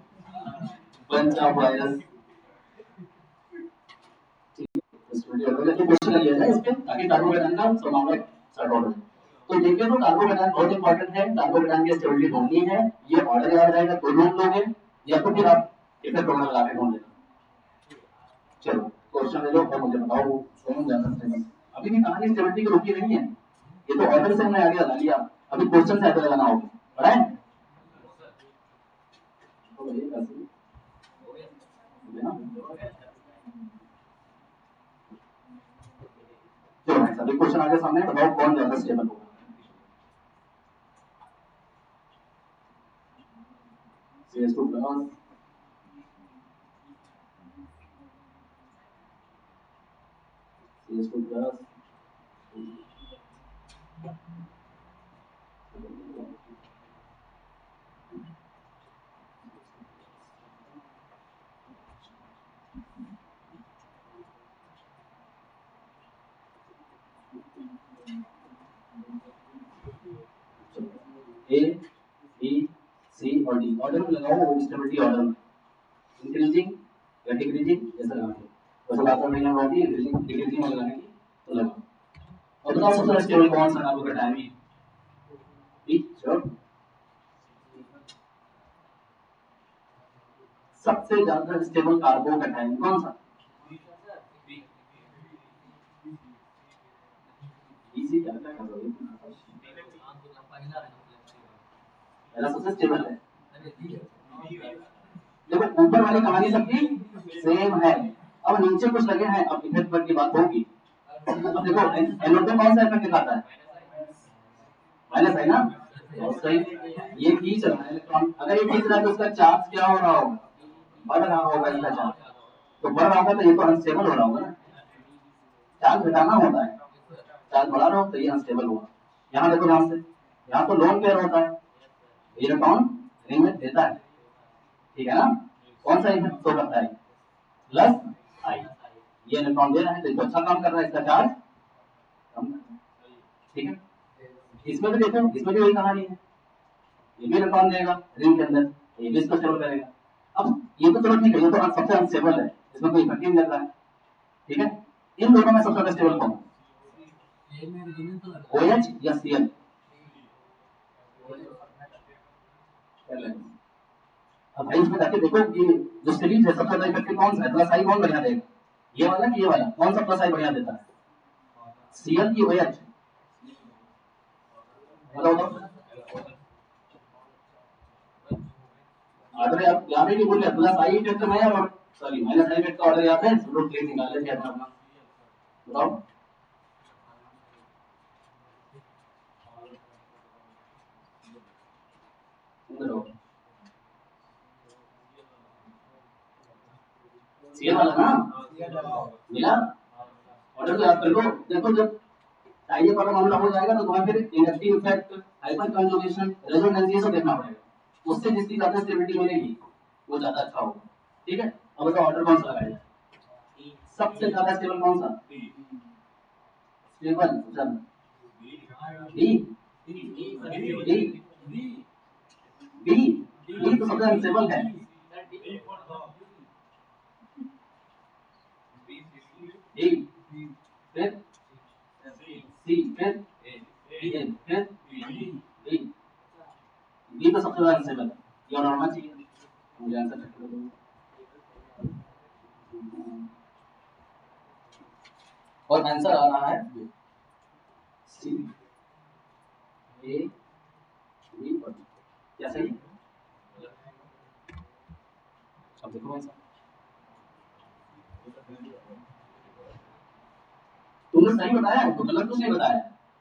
पंच ऑफ वायरस। इस वीडियो में तो क्वेश्चन लिया जाए इस पे, ताकि कार्बोहाइड्रेट का सब मामला सॉर्ट आउट हो। तो देखिए तो कार्बोहाइड्रेट बहुत इंपॉर्टेंट है, कार्बोहाइड्रेट की स्टेबिलिटी ढूंढनी है, ये ऑर्डर याद रहेगा तो ढूंढ लोगे, या तो फिर आप इफेक्ट ऑर्डर लगा के ढूंढ लेना। चलो क्वेश्चन ले लो और मुझे बताओ वो कौन जाना है। अभी भी कहानी स्टेबिलिटी की रुकी नहीं है, ये तो ऑर्डर से हमने आगे लगा लिया, अभी क्वेश्चन से आगे लगाना होगा, राइट? तो ये कैसे हो गया? चलो नेक्स्ट अभी क्वेश्चन आगे सामने, बताओ कौन ज्यादा स्टेबल होगा। CS2 plus CS2 plus A B C और D ऑर्डर में लगाओ, स्टेबिलिटी ऑर्डर में इंक्रीजिंग या डिक्रीजिंग ऐसा लगाओ, वैसे बात करने की होती है डिक्रीजिंग में लगाने की, तो लगाओ। और बताओ सबसे स्टेबल कौन सा आपको बताया है? Be sure. सबसे ज्यादा स्टेबल कार्बोकैटायन कौन सा? इजी क्या क्या कर रहे हो? पहला सबसे स्टेबल है, देखो ऊपर वाली कहानी सबकी सेम है, अब नीचे कुछ लगे हैं, अब इफेक्ट पर की बात होगी। अब देखो एनोड कौन सा इफेक्ट दिखाता है? माइनस है ना, तो सही ये खींच रहा है इलेक्ट्रॉन, अगर ये खींच रहा है तो उसका चार्ज क्या हो रहा होगा? बढ़ रहा होगा इसका चार्ज, तो बढ़ रहा होगा तो ये तो अनस्टेबल हो रहा होगा ना, चार्ज घटाना होता है, चार्ज बढ़ा रहा हो तो ये अनस्टेबल होगा। यहाँ देखो ध्यान से, यहाँ तो लोन पेयर होता है, इलेक्ट्रॉन रिंग में देता है, ठीक है ना, कौन सा इफेक्ट शो करता है? प्लस आई, ये इलेक्ट्रॉन दे रहा है तो अच्छा काम कर रहा है, इसका चार्ज कम कर रहा है। ठीक है, इसमें भी देखो, इसमें भी वही कहानी है, ये भी इलेक्ट्रॉन देगा रिंग के अंदर, ये भी इसको स्टेबल करेगा। अब ये तो चलो ठीक है, ये तो सबसे अनस्टेबल है, इसमें कोई इफेक्ट नहीं लग रहा है। ठीक है, इन दोनों में सबसे ज्यादा स्टेबल कौन है, OH या Cl? अब भाई इसमें जाके देखो कि जो सीरीज है सबसे ज्यादा इफेक्टिव कौन सा है, प्लस आई कौन बढ़िया देगा, ये वाला कि ये वाला, कौन सा प्लस आई बढ़िया देता है, Cl की OH? बताओ तो। अगर आप यहाँ पे भी बोले प्लस आई इफेक्ट में है और सॉरी माइनस आई इफेक्ट का ऑर्डर यहाँ पे रूट प्लेट निकाल लेते हैं अपना। बताओ Cl वाला ना मिला, ऑर्डर तो याद कर लो। देखो जब टाइप वाला मामला हो जाएगा तो तुम्हें फिर inductive effect, hyper conjugation, resonance ये सब देखना पड़ेगा, उससे जिसकी ज्यादा स्टेबिलिटी मिलेगी वो ज्यादा अच्छा होगा। ठीक है, अब बताओ ऑर्डर कौन सा लगाया जाए, सबसे ज्यादा स्टेबल कौन सा, स्टेबल चल डी डी डी डी तो सबसे अनस्टेबल है, डी फिर सी फिर ए फिर डी, डी तो सबसे ज्यादा अनस्टेबल है, ये और होना चाहिए, मुझे आंसर चेक कर दो। और आंसर आना है सी ए बी और डी, क्या सही? अब देखो आंसर, तुमने सही बताया तो गलत तो नहीं बताया,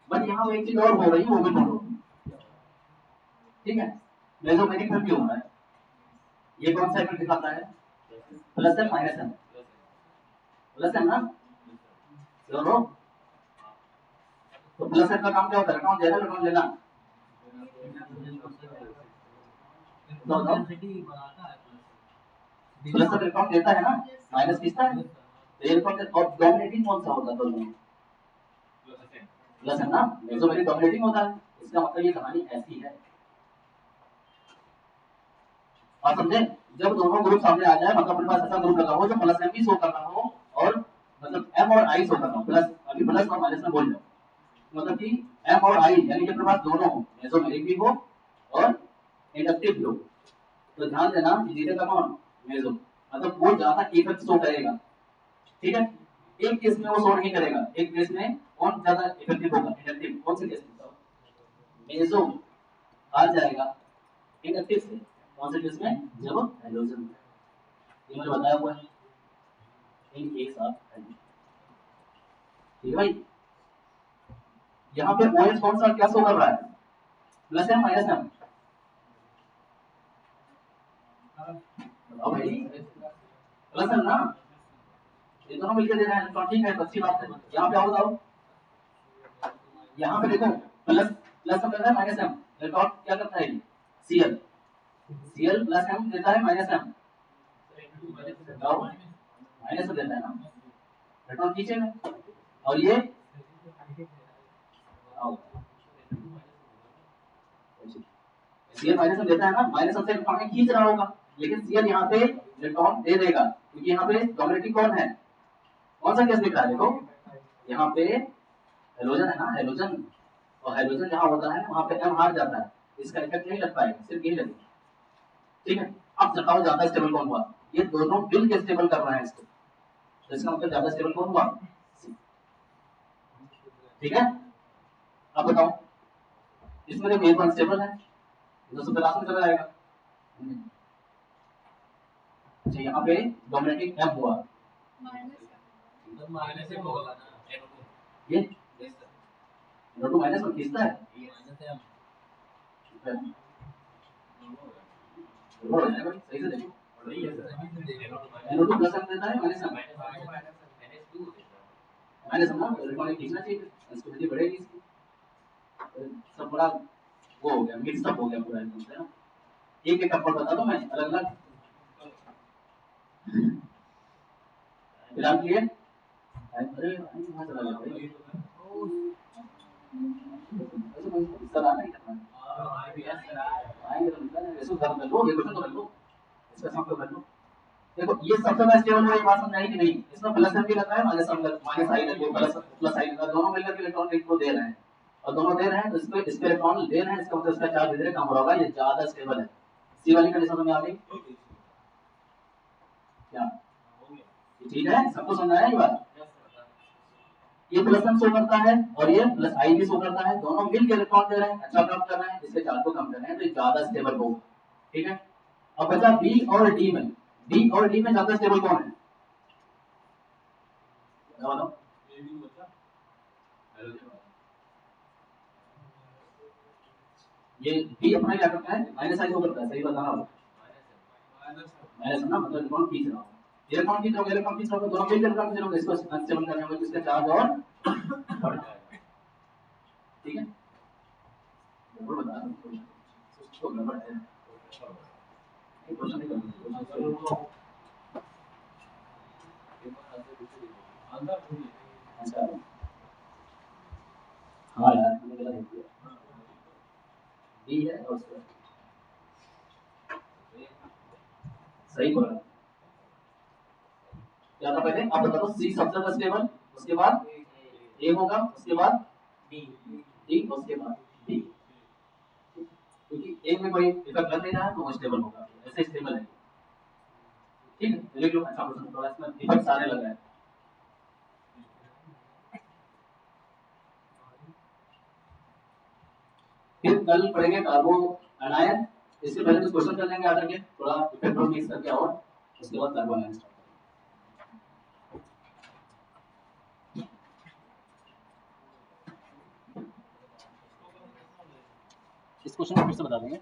बट यहाँ एक चीज और हो रही है वो भी बोलो। ठीक है, मेसोमेरिक में क्यों हो रहा है, ये कौन सा इफेक्ट दिखाता है, plus M minus M, plus M ना चलो, तो प्लस एम का काम क्या होता है, इलेक्ट्रॉन देना इलेक्ट्रॉन लेना, प्लस एम इलेक्ट्रॉन देता है ना, माइनस खींचता है, तो ये इलेक्ट्रॉन और डोमिनेटिंग कौन सा होता है दोनों, प्लस एम ना, मेसोमेरिक डोमिनेटिंग होता है, इसका मतलब ये कहानी ऐसी है। आप समझे, जब दोनों ग्रुप सामने आ जाए मतलब अपने पास ऐसा ग्रुप लगा हो जो प्लस एम भी शो कर रहा हो और मतलब एम और आई शो कर रहा हो, प्लस अभी प्लस और माइनस में बोल जाओ, मतलब कि एम और आई यानी कि अपने पास दोनों हो, मेसोमेरिक भी हो और इंडक्टिव भी हो, तो ध्यान देना कि जीतेगा कौन, मेसो, मतलब वो ज्यादा इफेक्ट शो करेगा। ठीक है, एक केस में वो शो नहीं करेगा, एक केस में कौन ज्यादा इफेक्टिव होगा, इंडक्टिव, कौन से केस में, मेसो आ जाएगा इंडक्टिव से, कौन से केस में, जब हाइड्रोजन, ये मैंने बताया हुआ है इन एक साथ। ठीक है भाई, यहाँ पे OH कौन सा क्या शो कर रहा है, प्लस एम माइनस एम, बताओ भाई, प्लस एम ना, ये दोनों मिलकर दे रहे हैं तो ठीक है, तो अच्छी बात है। यहाँ पे आओ बताओ, यहाँ पे देखो प्लस प्लस एम कर रहा है माइनस एम, इलेक्ट्रॉन क्या करता है, Cl Cl प्लस एम देता है माइनस एम, माइनस देता है ना, इलेक्ट्रॉन खींचेगा, और ये Cl माइनस एम देता है ना, माइनस एम से इलेक्ट्रॉन खींच रहा होगा, लेकिन Cl यहाँ पे इलेक्ट्रॉन दे देगा, क्योंकि यहाँ पे डोमिनेटिंग कौन है, कौन सा केस दिख रहा है, देखो यहाँ पे हाइड्रोजन है ना, हाइड्रोजन, और हाइड्रोजन जहाँ होता है वहाँ पे एम हार जाता है, इसका इफेक्ट नहीं लग पाएगा, सिर्फ यही लगेगा। ठीक है, अब बताओ ज्यादा स्टेबल कौन हुआ, ये दोनों मिल के स्टेबल कर रहे हैं इसको, तो इसका मतलब ज्यादा स्टेबल कौन हुआ, ठीक है। अब बताओ इसमें देखो एक अनस्टेबल है, तो सब लास्ट में चला जाएगा। अच्छा यहाँ पे डोमिनेटिंग एम हुआ, माइनस एम होगा ना, ये NO2 माइनस में खींचता है, सही से देखो, NO2 प्लस एम देता है माइनस एम, माइनस एम ना, इलेक्ट्रॉन खींचना चाहिए, स्टेबिलिटी बढ़ेगी इसकी, सब बड़ा वो हो गया, मिक्स अप हो गया पूरा एकदम से ना। एक एक कंपाउंड बता दो मैं अलग अलग, फिलहाल क्लियर। अरे कहाँ चला गया भाई? सर आना ही करना आएंगे तो निकल जाएंगे। इसको कर लो, ये क्वेश्चन तो कर लो, इसका सम तो कर लो। देखो ये सबसे बेस्ट टेबल में एक बात समझ आई कि नहीं, इसमें प्लस एम भी लगा है, माइनस आई लगी है, प्लस आई लगा, दोनों मिलकर के इलेक्ट्रॉन एक को दे रहे हैं, और दोनों दे रहे हैं तो इसके इलेक्ट्रॉन दे रहे हैं, इसका मतलब इसका चार्ज धीरे कम हो रहा होगा, ये ज्यादा स्टेबल है। सी वाली कंडीशन समझ में आ गई क्या? ठीक है, सबको समझ आया ये बात? ये प्लस एम शो करता है और ये प्लस आई भी शो करता है, दोनों मिलकर इलेक्ट्रॉन दे रहे हैं, अच्छा काम कर रहे हैं, इसके चार्ज को कम कर रहे हैं, तो ये ज्यादा स्टेबल होगा। ठीक है, अब बचा बी और डी में, डी और डी में ज्यादा स्टेबल कौन है? बताओ। ये बी अपना क्या करता है, माइनस आई शो करता है, सही बताना होगा, माइनस ना मतलब इलेक्ट्रॉन खींच रहा होगा, इलेक्ट्रॉन खींच रहा होगा, इलेक्ट्रॉन खींच रहा होगा, दोनों मिलकर इलेक्ट्रॉन खींच रहा होगा, इसको अनस्टेबल करने में इसका चार्ज और बढ़ जाएगा। ठीक है, बिल्कुल बता रहा हूं, इसको गड़बड़ है, एक क्वेश्चन नहीं करना, अच्छा हाँ यार मैंने गलत लिख दिया, डी है और उसका सही बोला, क्या था पहले आप बता दो, सी सबसे ज्यादा स्टेबल, उसके बाद ए होगा, उसके बाद डी, उसके बाद डी, क्योंकि ए में कोई इफेक्ट लग नहीं रहा है तो वो स्टेबल होगा, ऐसे स्टेबल है। ठीक है, लिख लो, अच्छा क्वेश्चन, थोड़ा इसमें इफेक्ट सारे लग रहे हैं। फिर कल पढ़ेंगे कार्बो एनायन, इससे पहले कुछ क्वेश्चन कर लेंगे आकर के, थोड़ा इफेक्ट और मिक्स करके, और उसके बाद कार्बो एनायन स्टार्ट करेंगे। इस क्वेश्चन को फिर से बता देंगे।